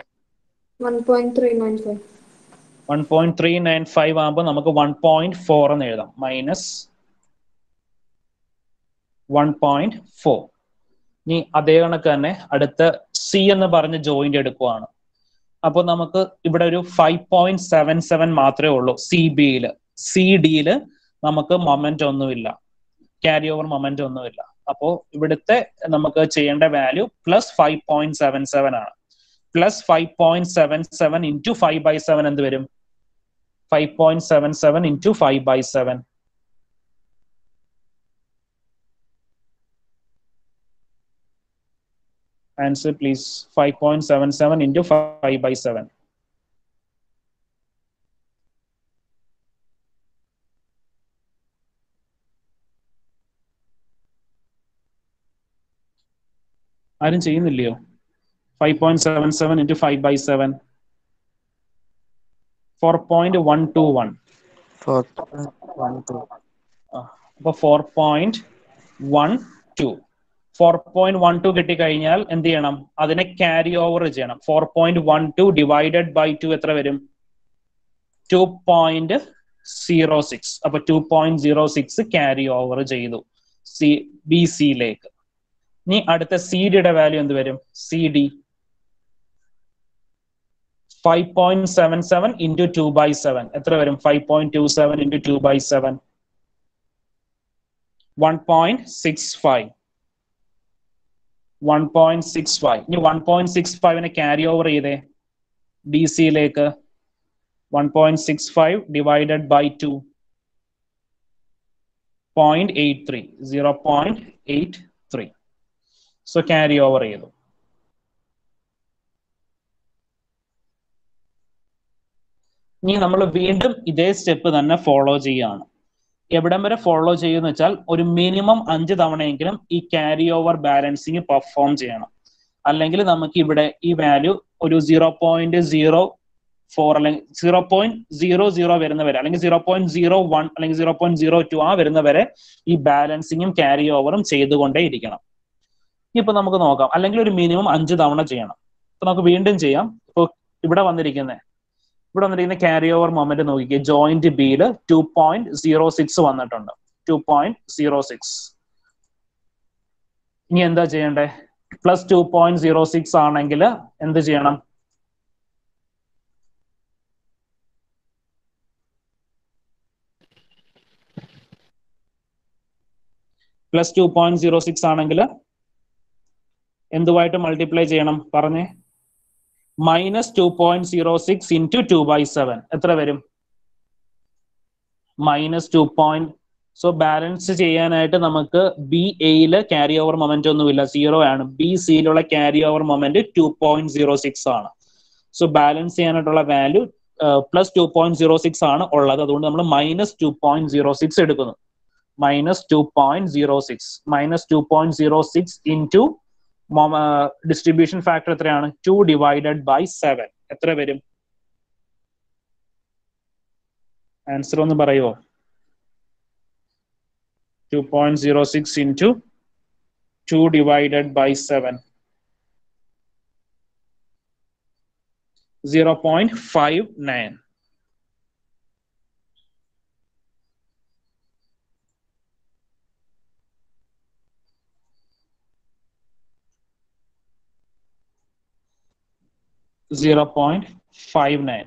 1.395. 1.395 ആകുമ്പോൾ നമുക്ക് 1.4 എന്ന് എഴുതാം. മൈനസ് 1.4. ഇനി അതേ കണക്ക് തന്നെ അടുത്ത സി എന്ന് പറഞ്ഞ് ജോയിന്റ് എടുക്കുവാണ്. അപ്പോൾ നമുക്ക് ഇവിടെ ഒരു 5.77 മാത്രമേ ഉള്ളൂ സി ബിയിൽ. സി ഡിയിൽ നമുക്ക് മൊമെന്റ് ഒന്നുമില്ല, ക്യാരി ഓവർ മൊമെന്റ് ഒന്നുമില്ല. അപ്പോൾ ഇവിടുത്തെ നമുക്ക് ചെയ്യേണ്ട വാല്യൂ പ്ലസ് 5.77 ആണ്. പ്ലസ് 5.77 ഇൻറ്റു 5/7 എന്ത് വരും? 5.77 into 5/7. Answer please. 5.77 into 5/7. ആരും ചെയ്യുന്നില്ലയോ? 5.77 into 5/7. 4.121. 4.12. അപ്പൊ 4.12. 4.12 കിട്ടിക്കഴിഞ്ഞാൽ എന്ത് ചെയ്യണം? അതിനെ ക്യാരി ഓവർ ചെയ്യണം. 4.12 ഡിവൈഡഡ് ബൈ 2 എത്ര വരും? 2.06. അപ്പൊ 2.06 ക്യാരി ഓവർ ചെയ്തു ബി സിയിലേക്ക്. ഇനി അടുത്ത സി ഡിയുടെ വാല്യൂ എന്ത് വരും? സി ഡി 5.77 into 2/7 എത്ര വരും? 5.27 into 2/7. 1.65. 1.65. ഇനി 1.65നെ ക്യാരി ഓവർ ചെയ്തേ ബി സിയിലേക്ക്. 1.65 divided by 2. 0.83. 0.83. So carry over ചെയ്തു. ഇനി നമ്മൾ വീണ്ടും ഇതേ സ്റ്റെപ്പ് തന്നെ ഫോളോ ചെയ്യുകയാണ്. എവിടം വരെ ഫോളോ ചെയ്യുമെന്ന് വെച്ചാൽ ഒരു മിനിമം 5 തവണയെങ്കിലും ഈ ക്യാരി ഓവർ ബാലൻസിങ് പെർഫോം ചെയ്യണം. അല്ലെങ്കിൽ നമുക്ക് ഇവിടെ ഈ വാല്യൂ ഒരു 0.04 അല്ലെങ്കിൽ 0.00 വരുന്നവരെ, അല്ലെങ്കിൽ 0.01 അല്ലെങ്കിൽ 0.02 ആ വരുന്നവരെ ഈ ബാലൻസിങ്ങും ക്യാരി ഓവറും ചെയ്തുകൊണ്ടേ ഇരിക്കണം. ഇപ്പൊ നമുക്ക് നോക്കാം. അല്ലെങ്കിൽ ഒരു മിനിമം 5 തവണ ചെയ്യണം. ഇപ്പൊ നമുക്ക് വീണ്ടും ചെയ്യാം. ഇപ്പൊ ഇവിടെ വന്നിരിക്കുന്ന ക്യാരി ഓവർ മൊമെന്റ് നോക്കിക്കേ. ജോയിന്റ് ബിയിൽ 2.06 വന്നിട്ടുണ്ട്. 2.06. ഇനി എന്താ ചെയ്യണ്ടേ? പ്ലസ് 2.06 ആണെങ്കിൽ എന്ത് ചെയ്യണം? പ്ലസ് 2.06 ആണെങ്കിൽ എന്തുമായിട്ട് മൾട്ടിപ്ലൈ ചെയ്യണം? പറഞ്ഞേ. minus 2.06 into 2/7 എത്ര വരും? minus 2. സോ ബാലൻസ് ചെയ്യാനായിട്ട് നമുക്ക് ബി എയില് ക്യാരി ഓവർ മൊമെന്റ് ഒന്നുമില്ല, 0 ആണ്. ബി സിയിലുള്ള ക്യാരി ഓവർ മൊമെന്റ് 2.06 ആണ്. സോ ബാലൻസ് ചെയ്യാനായിട്ടുള്ള വാല്യൂ പ്ലസ് 2.06 ആണ് ഉള്ളത്. അതുകൊണ്ട് നമ്മൾ minus 2.06 എടുക്കുന്നു. minus 2.06. minus 2.06 into distribution factor എത്രയാണ്? 2 ഡിവൈഡഡ് ബൈ 7 എത്ര വരും? ആൻസർ ഒന്ന് പറയുമോ? 2.06 into 2 divided by 7. 0.59. 0.59.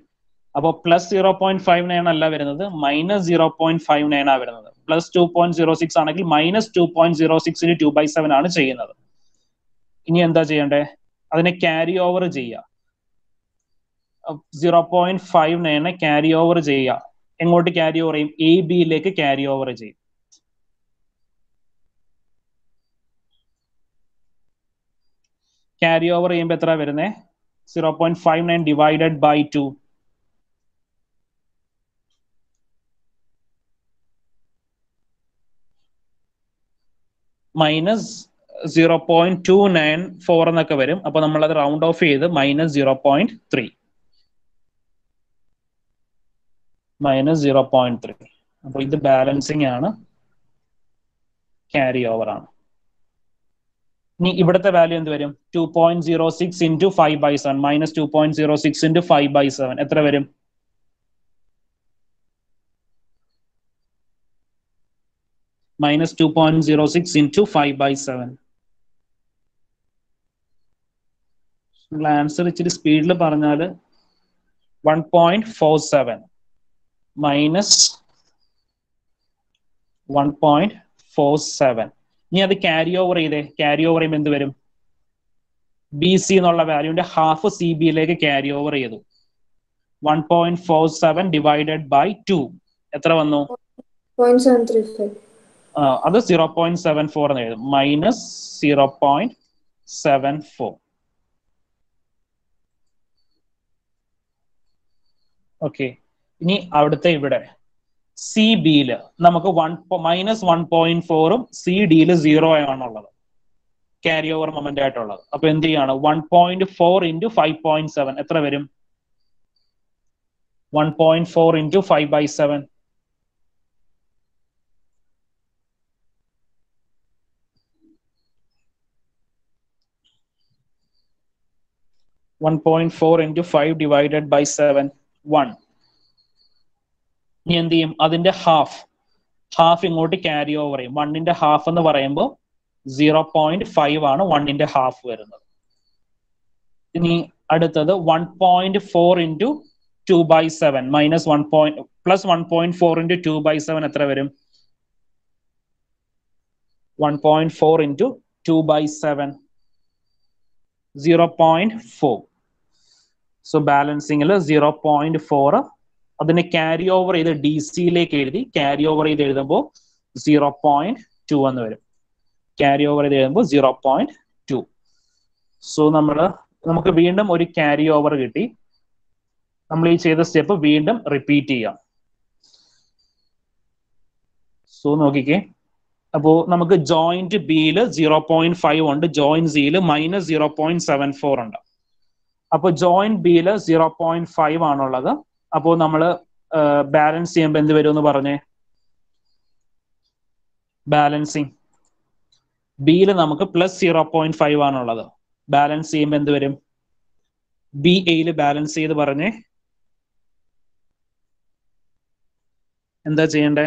അപ്പോൾ പ്ലസ് 0.59 അല്ല വരുന്നത്, -0.59 ആണ് വരുന്നത്. പ്ലസ് 2.06 ആണെങ്കിൽ -2.06 2/7 ആണ് ചെയ്യുന്നത്. ഇനി എന്താ ചെയ്യണ്ടേ? അതിനെ ക്യാരി ഓവർ ചെയ്യുക. 0.59 ക്യാരി ഓവർ ചെയ്യുക. എങ്ങോട്ട് ക്യാരി ഓവർ ചെയ്യും? എ ബിയിലേക്ക് ക്യാരി ഓവർ ചെയ്യും. ക്യാരി ഓവർ ചെയ്യുമ്പോൾ എത്ര വരുന്നേ? 0.59 ഡിവൈഡഡ് ബൈ 2. -0.294 എന്നൊക്കെ വരും. അപ്പൊ നമ്മൾ അത് റൗണ്ട് ഓഫ് ചെയ്ത് -0.3. -0.3. അപ്പൊ ഇത് ബാലൻസിങ് ആണ്, ക്യാരി ഓവർ ആണ്. ഇനി ഇവിടുത്തെ വാല്യൂ എന്ത് വരും? 2.06 ഇൻറ്റു 5/7 -2.06 ഇൻറ്റു 5/7 എത്ര വരും? -2.06 ഇൻറ്റു 5/7. ആൻസർ ഇച്ചിരി സ്പീഡിൽ പറഞ്ഞാൽ 1.47 -1.47. ഇനി അത് ക്യാരി ഓവർ ചെയ്തേ. ക്യാരി ഓവർ ചെയ്യുമ്പോൾ എന്ത് വരും? ബി സി എന്നുള്ള വാല്യൂന്റെ ഹാഫ് സി ബിയിലേക്ക് ക്യാരി ഓവർ ചെയ്തു. 1.47 ഡിവൈഡഡ് ബൈ 2 എത്ര വന്നു? 0.735. അത് 0.74 എന്ന് എഴുതും. -0.74. ഓക്കെ. ഇനി അവിടുത്തെ ഇവിടെ സി ബിയില് നമുക്ക് -1.4ഉം സി ഡിയിൽ 0 ആണുള്ളത്, ക്യാരി ഓവർ മൊമെന്റ് ആയിട്ടുള്ളത്. അപ്പൊ എന്ത് ചെയ്യാണ്? 1.4 ഇൻറ്റു 5.7 എത്ര വരും? 1.4 ഇൻറ്റു 5/7. 1.4 into 5 divided by 7 1. ഇനി എന്ത് ചെയ്യും? അതിന്റെ ഹാഫ് ഇങ്ങോട്ട് ക്യാരി ഓവർ ചെയ്യും. 1ന്റെ ഹാഫ് എന്ന് പറയുമ്പോൾ 0.5 ആണ് 1ന്റെ ഹാഫ് വരുന്നത്. ഇനി അടുത്തത് 1.4 ഇൻറ്റു 2/7 +1.4 ഇൻറ്റു 2/7 എത്ര വരും? 1.4 ഇൻറ്റു 2/7 0.4. സോ ബാലൻസിങ്ങിൽ 0.4 അതിനെ ക്യാരി ഓവർ ചെയ്ത് ഡി സിയിലേക്ക് എഴുതി. ക്യാരി ഓവർ ചെയ്ത് എഴുതുമ്പോൾ 0.2 എന്ന് വരും. ക്യാരി ഓവർ ചെയ്ത് എഴുതുമ്പോൾ 0.2. സോ നമുക്ക് വീണ്ടും ഒരു ക്യാരി ഓവർ കിട്ടി. നമ്മൾ ഈ ചെയ്ത സ്റ്റെപ്പ് വീണ്ടും റിപ്പീറ്റ് ചെയ്യാം. സോ നോക്കിക്കേ. അപ്പോ നമുക്ക് ജോയിന്റ് ബിയിൽ 0.5 ഉണ്ട്, ജോയിന്റ് സിയിൽ -0.74 ഉണ്ട്. അപ്പൊ ജോയിന്റ് ബിയിൽ 0.5 ആണുള്ളത്. അപ്പോൾ നമ്മൾ ബാലൻസ് ചെയ്യുമ്പോൾ എന്ത് വരും എന്ന് പറഞ്ഞേ? ബാലൻസിങ് ബിയിൽ നമുക്ക് +0.5 ആണുള്ളത്. ബാലൻസ് ചെയ്യുമ്പോൾ എന്ത് വരും? ബി എയിൽ ബാലൻസ് ചെയ്ത് പറഞ്ഞേ എന്താ ചെയ്യണ്ടേ?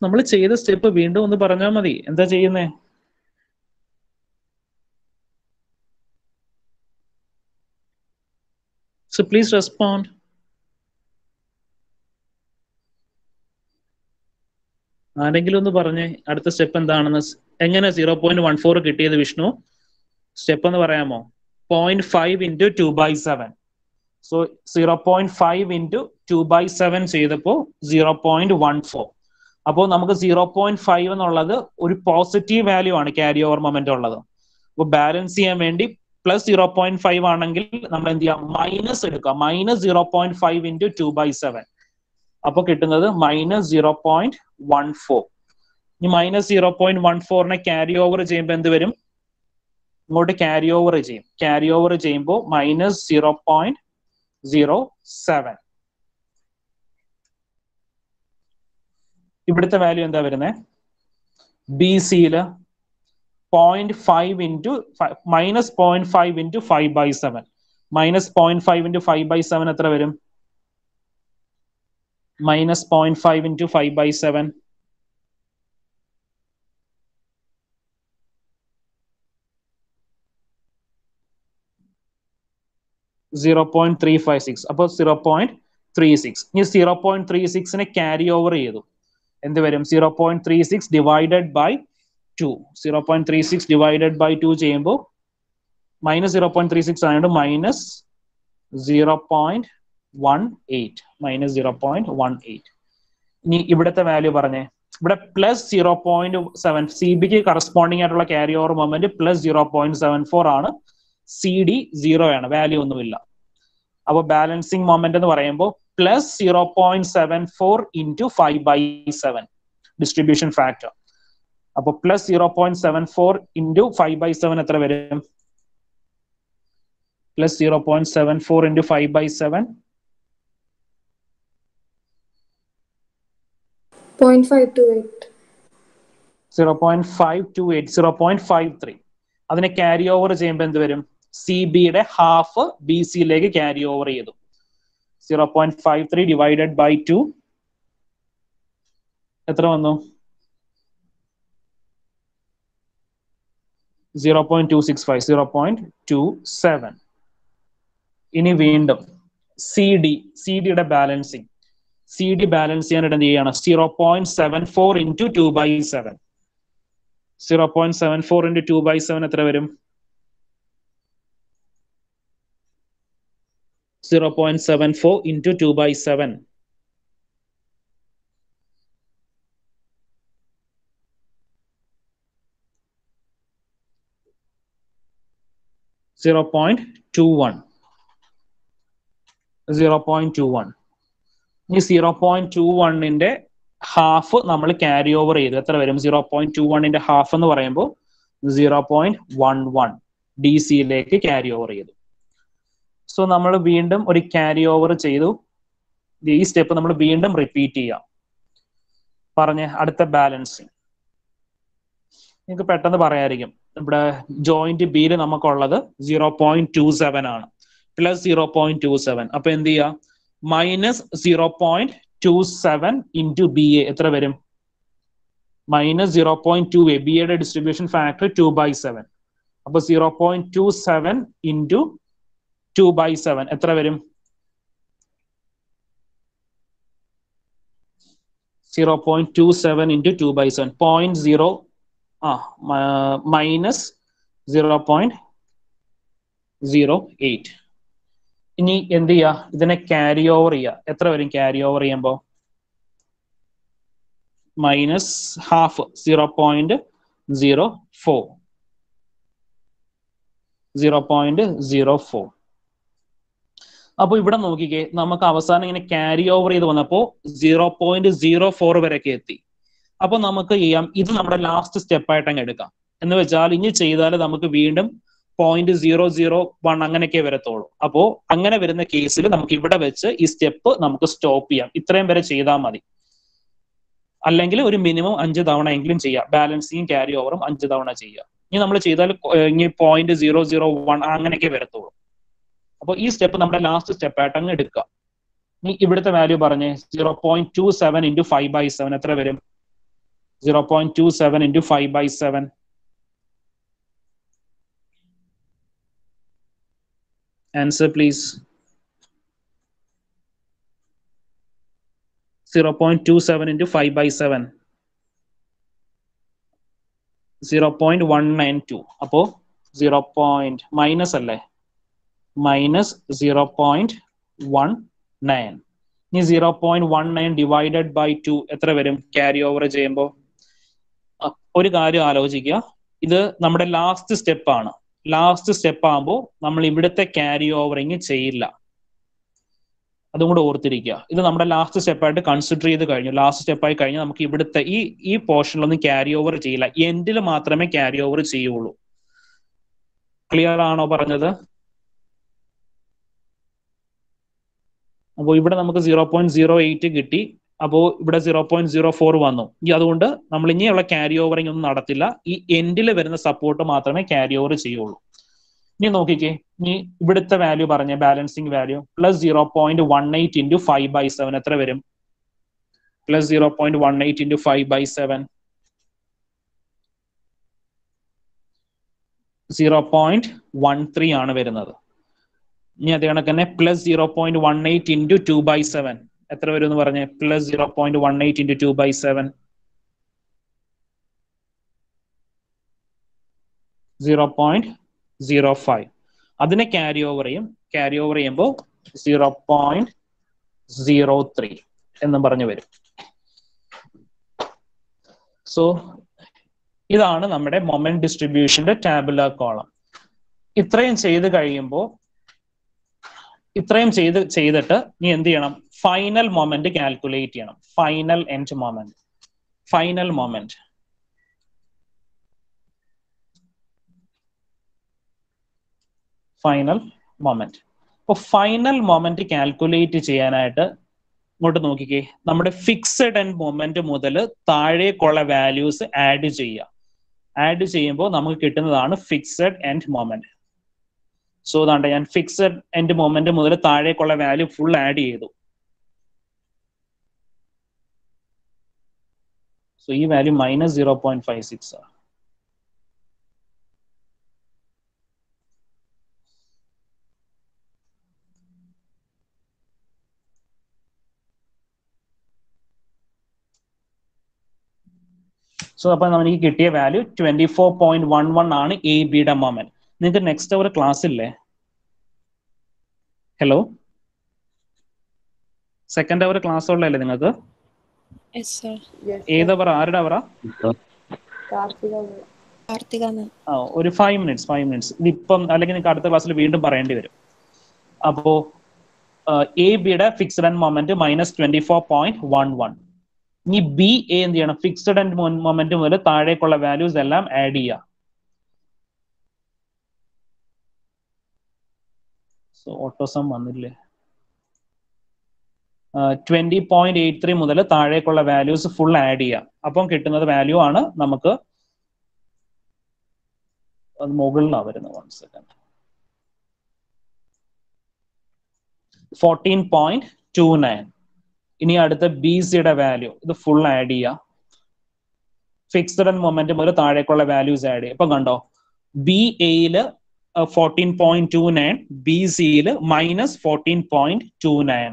നമ്മൾ ചെയ്ത സ്റ്റെപ്പ് വീണ്ടും ഒന്ന് പറഞ്ഞാൽ മതി. എന്താ ചെയ്യുന്നേ? So please respond. ആരെങ്കിലും ഒന്ന് പറഞ്ഞേ അടുത്ത സ്റ്റെപ്പ് എന്താണെന്ന്. എങ്ങനെ 0.14 കിട്ടിയത് വിഷ്ണു? സ്റ്റെപ്പ് എന്ന് പറയാമോ? 0.5 ഇൻറ്റു 2/7. സോ 0.5 ഇൻറ്റു 2/7 ചെയ്തപ്പോൾ 0.14. അപ്പോൾ നമുക്ക് 0.5 എന്നുള്ളത് ഒരു പോസിറ്റീവ് വാല്യൂ ആണ്, ക്യാരി ഓവർ മൊമെന്റ് ഉള്ളത്. അപ്പോൾ ബാലൻസ് ചെയ്യാൻ വേണ്ടി +0.5 ആണെങ്കിൽ നമ്മൾ എന്ത് ചെയ്യാം? മൈനസ് എടുക്കുക. -0.5 ഇൻറ്റു 2/7. അപ്പൊ കിട്ടുന്നത് -0.14. ഇനി -0.14നെ ക്യാരി ഓവർ ചെയ്യുമ്പോൾ എന്ത് വരും? ഇങ്ങോട്ട് ക്യാരി ഓവർ ചെയ്യും. ക്യാരി ഓവർ ചെയ്യുമ്പോൾ -0.07. ഇവിടുത്തെ വാല്യൂ എന്താ വരുന്നത്? ബി സിയില് -0.5 ഇൻറ്റു 5/7 -0.5 ഇൻറ്റു 5/7 എത്ര വരും? -0.5 ഇൻറ്റു 5/7 0.356. അപ്പോൾ 0.36. ഇനി 0.36നെ ക്യാരി ഓവർ ചെയ്തു. എന്ത് വരും? 0.36 ഡിവൈഡഡ് ബൈ 2. 0.36 ഡിവൈഡഡ് ബൈ 2 ചെയ്യുമ്പോൾ മൈനസ് 0.36 ആയതുകൊണ്ട് മൈനസ് 0.18. മൈനസ് 0.18. ഇനി ഇവിടുത്തെ വാല്യൂ പറഞ്ഞേ. ഇവിടെ പ്ലസ് 0.7. സി ബിക്ക് കറസ്പോണ്ടിങ് ആയിട്ടുള്ള ക്യാരി ഓവർ മൊമെന്റ് പ്ലസ് 0.74 ആണ്. സി ഡി 0 ആണ്, വാല്യൂ ഒന്നുമില്ല. അപ്പോൾ ബാലൻസിങ് മൊമെന്റ് എന്ന് പറയുമ്പോൾ പ്ലസ് 0.74 ഇൻറ്റു 5/7 ഡിസ്ട്രിബ്യൂഷൻ ഫാക്ടർ. അപ്പോൾ പ്ലസ് 0.74 ഇൻറ്റു 5/7 എത്ര വരും? Plus 0.74 into 5/7 0.528. 0.528, 0.53. അതിനെ ക്യാരി ഓവർ ചെയ്യുമ്പോൾ എന്ത് വരും? സി ബിയുടെ ഹാഫ് ബി സിയിലേക്ക് ക്യാരി ഓവർ ചെയ്തു. 0.53 ഡിവൈഡഡ് ബൈ 2 എത്ര വന്നു? 0.265, 0.27. ഇനി വീണ്ടും സി ഡിയുടെ ബാലൻസിങ്. സി ഡി ബാലൻസ് ചെയ്യാനായിട്ട് എന്ത് ചെയ്യണം? 0.74 ഇൻറ്റു 2/7. 0.74 ഇൻറ്റു 2/7 എത്ര വരും? 0.74 ഇൻറ്റു 2/7 0.21. 0.21. ഈ 0.21ന്റെ ഹാഫ് നമ്മൾ ക്യാരി ഓവർ ചെയ്തു. എത്ര വരും? 0.21ന്റെ ഹാഫ് എന്ന് പറയുമ്പോൾ 0.11 ഡി സിയിലേക്ക് ക്യാരി ഓവർ ചെയ്തു. സോ നമ്മൾ വീണ്ടും ഒരു ക്യാരി ഓവർ ചെയ്തു. ഈ സ്റ്റെപ്പ് നമ്മൾ വീണ്ടും റിപ്പീറ്റ് ചെയ്യാം. പറഞ്ഞ അടുത്ത ബാലൻസിങ് നിങ്ങൾക്ക് പെട്ടെന്ന് പറയായിരിക്കും. ഇവിടെ ജോയിന്റ് ബിയിൽ നമുക്കുള്ളത് 0.27 ആണ്, പ്ലസ് 0.27. അപ്പൊ എന്ത് ചെയ്യുക? മൈനസ് 0.27 ഇൻറ്റു ബി എ എത്ര വരും? Minus 0.2a. ബി എയുടെ ഡിസ്ട്രിബ്യൂഷൻ ഫാക്ടർ 2/7. അപ്പൊ 0.27 ഇൻറ്റു 2/7 എത്ര വരും? 0.27 ഇൻറ്റു 2/7 0.0 മൈനസ് 0.08. ഇനി എന്ത് ചെയ്യുക? ഇതിനെ ക്യാരി ഓവർ ചെയ്യുക. എത്ര വരും ക്യാരി ഓവർ ചെയ്യുമ്പോൾ? Minus half 0.04. 0.04. അപ്പൊ ഇവിടെ നോക്കിക്കേ, നമുക്ക് അവസാനം ഇങ്ങനെ ക്യാരി ഓവർ ചെയ്ത് വന്നപ്പോൾ 0.04 വരെയൊക്കെ എത്തി. അപ്പൊ നമുക്ക് ചെയ്യാം, ഇത് നമ്മുടെ ലാസ്റ്റ് സ്റ്റെപ്പായിട്ട് അങ്ങ് എടുക്കാം. എന്ന് വെച്ചാൽ ഇനി ചെയ്താൽ നമുക്ക് വീണ്ടും 0.001 അങ്ങനെയൊക്കെ വരത്തുള്ളൂ. അപ്പോ അങ്ങനെ വരുന്ന കേസിൽ നമുക്ക് ഇവിടെ വെച്ച് ഈ സ്റ്റെപ്പ് നമുക്ക് സ്റ്റോപ്പ് ചെയ്യാം. ഇത്രയും വരെ ചെയ്താൽ മതി. അല്ലെങ്കിൽ ഒരു മിനിമം 5 തവണ എങ്കിലും ചെയ്യാം. ബാലൻസിങ് ക്യാരി ഓവറും 5 തവണ ചെയ്യാം. ഇനി നമ്മൾ ചെയ്താൽ ഇനി 0.001 അങ്ങനെയൊക്കെ വരത്തുള്ളൂ. അപ്പോൾ ഈ സ്റ്റെപ്പ് നമ്മുടെ ലാസ്റ്റ് സ്റ്റെപ്പായിട്ട് അങ്ങ് എടുക്കുക. ഇനി ഇവിടുത്തെ വാല്യൂ പറഞ്ഞേ. 0.27 ഇൻറ്റു 5/7 എത്ര വരും? 0.27 ഇൻറ്റു 5/7 answer please. 0.27 into 5/7 0.192. അപ്പോ 0. മൈനസ് അല്ലേ? മൈനസ് 0.19. ഇനി 0.19 ഡിവൈഡഡ് ബൈ 2 എത്ര വരും ക്യാരി ഓവർ ചെയ്യുമ്പോൾ? ഒരു കാര്യം ആലോചിക്കുക, ഇത് നമ്മുടെ ലാസ്റ്റ് സ്റ്റെപ്പാണ്. ലാസ്റ്റ് സ്റ്റെപ്പ് ആകുമ്പോൾ നമ്മൾ ഇവിടുത്തെ ക്യാരി ഓവറിങ് ചെയ്യില്ല. അതും കൂടെ ഓർത്തിരിക്കുക. ഇത് നമ്മുടെ ലാസ്റ്റ് സ്റ്റെപ്പായിട്ട് കൺസിഡർ ചെയ്ത് കഴിഞ്ഞു. ലാസ്റ്റ് സ്റ്റെപ്പായി കഴിഞ്ഞാൽ നമുക്ക് ഇവിടുത്തെ ഈ പോർഷനിലൊന്നും ക്യാരി ഓവർ ചെയ്യില്ല. എൻഡിൽ മാത്രമേ ക്യാരി ഓവർ ചെയ്യുള്ളൂ. ക്ലിയർ ആണോ പറഞ്ഞത്? അപ്പോൾ ഇവിടെ നമുക്ക് 0.08 കിട്ടി. അപ്പോൾ ഇവിടെ 0.04 വന്നു. അതുകൊണ്ട് നമ്മൾ ഇനിയുള്ള ക്യാരി ഓവറിങ് ഒന്നും നടത്തില്ല. ഈ എൻഡിൽ വരുന്ന സപ്പോർട്ട് മാത്രമേ ക്യാരി ഓവർ ചെയ്യുള്ളൂ. ഇനി നോക്കിക്കേ, ഇനി ഇവിടുത്തെ വാല്യൂ പറഞ്ഞ ബാലൻസിങ് വാല്യൂ പ്ലസ് 0.18 ഇൻറ്റു 5/7 എത്ര വരും? പ്ലസ് 0.18 ഇൻറ്റു 5/7 0.13 ആണ് വരുന്നത്. ഇനി അതേ കണക്ക് തന്നെ പ്ലസ് 0.18 ഇൻറ്റു 2/7 എത്ര വരും എന്ന് പറഞ്ഞേ? Plus 0.18 into 2/7 0.05. അതിനെ ക്യാരി ഓവർ ചെയ്യുമ്പോൾ 0.03 എന്നും പറഞ്ഞു വരും. സോ ഇതാണ് നമ്മുടെ മൊമെന്റ് ഡിസ്ട്രിബ്യൂഷന്റെ ടാബുലാർ കോളം. ഇത്രയും ചെയ്തിട്ട് നീ എന്ത് ചെയ്യണം? ഫൈനൽ മൊമെന്റ് കാൽക്കുലേറ്റ് ചെയ്യണം. Final end moment. Final moment അപ്പൊ ഫൈനൽ മൊമെന്റ് കാൽക്കുലേറ്റ് ചെയ്യാനായിട്ട് ഇങ്ങോട്ട് നോക്കിക്കേ. നമ്മുടെ ഫിക്സഡ് എൻഡ് മൊമെന്റ് മുതൽ താഴേക്കുള്ള വാല്യൂസ് ആഡ് ചെയ്യുമ്പോൾ നമുക്ക് കിട്ടുന്നതാണ് ഫിക്സഡ് എൻഡ് മൊമെന്റ്. സോ അതാണ്ട് ഞാൻ ഫിക്സഡ് എൻഡ് മൊമെന്റ് മുതൽ താഴേക്കുള്ള വാല്യൂ ഫുൾ ആഡ് ചെയ്തു. സോ ഈ വാല്യൂ മൈനസ് 0.56 ആണ്. സോ അപ്പൊ നമുക്ക് കിട്ടിയ വാല്യൂ 24.11 ആണ് എ ബിയുടെ മൊമെന്റ്. നിങ്ങൾക്ക് നെക്സ്റ്റ് അവർ ക്ലാസ് ഇല്ലേ? ഹലോ, സെക്കൻഡ് അവർ ക്ലാസ് ഉള്ളതല്ലേ നിങ്ങൾക്ക്? ഏതവർ? ആരുടെ അവറാ? ഒരു 5 മിനിറ്റ്സ്. ഇതിപ്പം അല്ലെങ്കിൽ നിങ്ങൾക്ക് അടുത്ത ക്ലാസ്സിൽ വീണ്ടും പറയേണ്ടി വരും. അപ്പോ എ ബിയുടെ ഫിക്സഡ് എൻഡ് മൊമെന്റ് മൈനസ് 24.11. ഇനി ബി എ എന്ത് ചെയ്യണം? ഫിക്സഡ് എൻഡ് മൊമെന്റ് മുതൽ താഴേക്കുള്ള വാല്യൂസ് എല്ലാം ആഡ് ചെയ്യുക. സോ ഓട്ടോസം വന്നില്ലേ? 20.83 മുതൽ താഴേക്കുള്ള വാല്യൂസ് ഫുൾ ആഡ് ചെയ്യുക. അപ്പം കിട്ടുന്നത് വാല്യൂ ആണ് നമുക്ക് അത് മുകളിലാണ് വരുന്നത്. 1 സെക്കൻഡ്. 14.29. ഇനി അടുത്ത ബി സിയുടെ വാല്യൂ ഇത് ഫുൾ ആഡ് ചെയ്യുക. ഫിക്സഡ് എൻഡ് മൊമെന്റ് മുതൽ താഴേക്കുള്ള വാല്യൂസ് ആഡ് ചെയ്യുക. ഇപ്പൊ കണ്ടോ, ബി എയില് 14.29, ബി സിയില് മൈനസ് 14.29.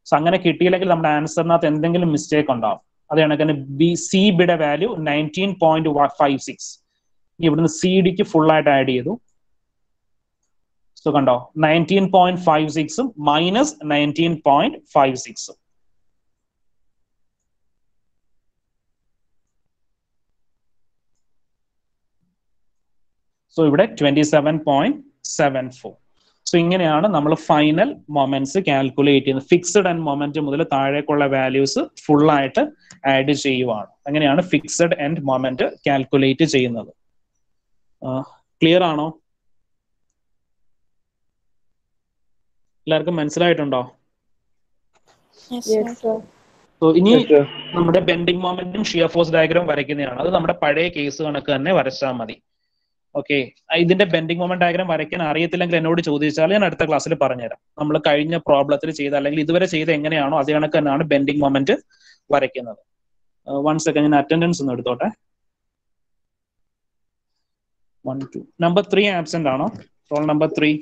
സോ അങ്ങനെ കിട്ടിയില്ലെങ്കിൽ നമ്മുടെ ആൻസറിനകത്ത് എന്തെങ്കിലും മിസ്റ്റേക്ക് ഉണ്ടാവും. അത് കണക്കിന് സി ബിയുടെ വാല്യൂ 19.56. ഇവിടുന്ന് സി ഡിക്ക് ഫുൾ ആയിട്ട് ആഡ് ചെയ്തു. സോ കണ്ടോ, 19.56 മൈനസ് 19.56. സോ ഇവിടെ 27.74. സോ ഇങ്ങനെയാണ് നമ്മൾ ഫൈനൽ മൊമെന്റ്സ് കാൽക്കുലേറ്റ് ചെയ്യുന്നത്. ഫിക്സഡ് എൻഡ് മൊമെന്റ് മുതൽ താഴേക്കുള്ള വാല്യൂസ് ഫുൾ ആയിട്ട് ആഡ് ചെയ്യുവാണ്. അങ്ങനെയാണ് ഫിക്സഡ് എൻഡ് മൊമെന്റ് കാൽക്കുലേറ്റ് ചെയ്യുന്നത്. ക്ലിയർ ആണോ? എല്ലാവർക്കും മനസ്സിലായിട്ടുണ്ടോ? സോ ഇനി നമ്മുടെ bending momentum shear force diagram വരയ്ക്കുന്നതാണ്. അത് നമ്മുടെ പഴയ കേസ് കണക്ക് തന്നെ വരച്ചാൽ മതി. ഓക്കെ, ഇതിന്റെ ബെൻഡിങ് മൊമെന്റ് ഡയഗ്രാം വരയ്ക്കാൻ അറിയത്തില്ലെങ്കിൽ എന്നോട് ചോദിച്ചാൽ ഞാൻ അടുത്ത ക്ലാസ്സിൽ പറഞ്ഞുതരാം. നമ്മൾ കഴിഞ്ഞ പ്രോബ്ലത്തിൽ ചെയ്ത അല്ലെങ്കിൽ ഇതുവരെ ചെയ്ത എങ്ങനെയാണോ അതേ കണക്ക് തന്നെയാണ് ബെൻഡിങ് മൊമെന്റ് വരയ്ക്കുന്നത്. 1 സെക്കൻഡ്, ഞാൻ അറ്റൻഡൻസ് ഒന്ന് എടുത്തോട്ടെ. 1 2 നമ്പർ 3 ആബ്സെന്റ് ആണോ? Roll number 3.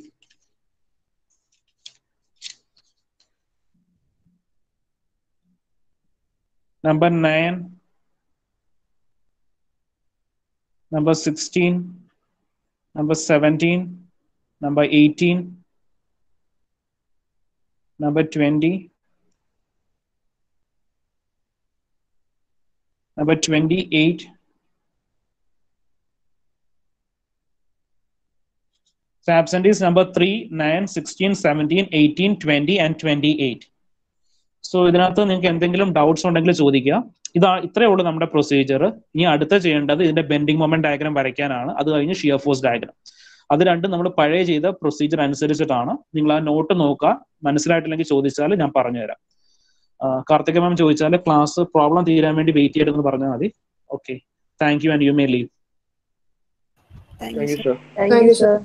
Number 9, number 16, number 17, number 18, number 20, number 28, so absent is number 3, 9, 16, 17, 18, 20 and 28. So ഇതിനകത്ത് നിങ്ങൾക്ക് എന്തെങ്കിലും ഡൗട്ട്സ് ഉണ്ടെങ്കിൽ ചോദിക്കുക. ഇത്രയേ ഉള്ളൂ നമ്മുടെ പ്രൊസീജിയർ. ഇനി അടുത്ത ചെയ്യേണ്ടത് ഇതിന്റെ ബെൻഡിങ് മൊമെന്റ് ഡയഗ്രാം വരയ്ക്കാനാണ്. അത് കഴിഞ്ഞ് ഷിയർ ഫോഴ്സ് ഡയഗ്രാം. അത് രണ്ടും നമ്മൾ പഴയ ചെയ്ത പ്രൊസീജിയർ അനുസരിച്ചിട്ടാണ്. നിങ്ങൾ ആ നോട്ട് നോക്കുക. മനസ്സിലായിട്ടില്ലെങ്കിൽ ചോദിച്ചാൽ ഞാൻ പറഞ്ഞുതരാം. കാർത്തിക മാം ചോദിച്ചാൽ ക്ലാസ് പ്രോബ്ലം തീരാൻ വേണ്ടി വെയിറ്റ് ചെയ്യണമെന്ന് പറഞ്ഞാൽ മതി. Okay, thank you and you may leave. Thank you, sir.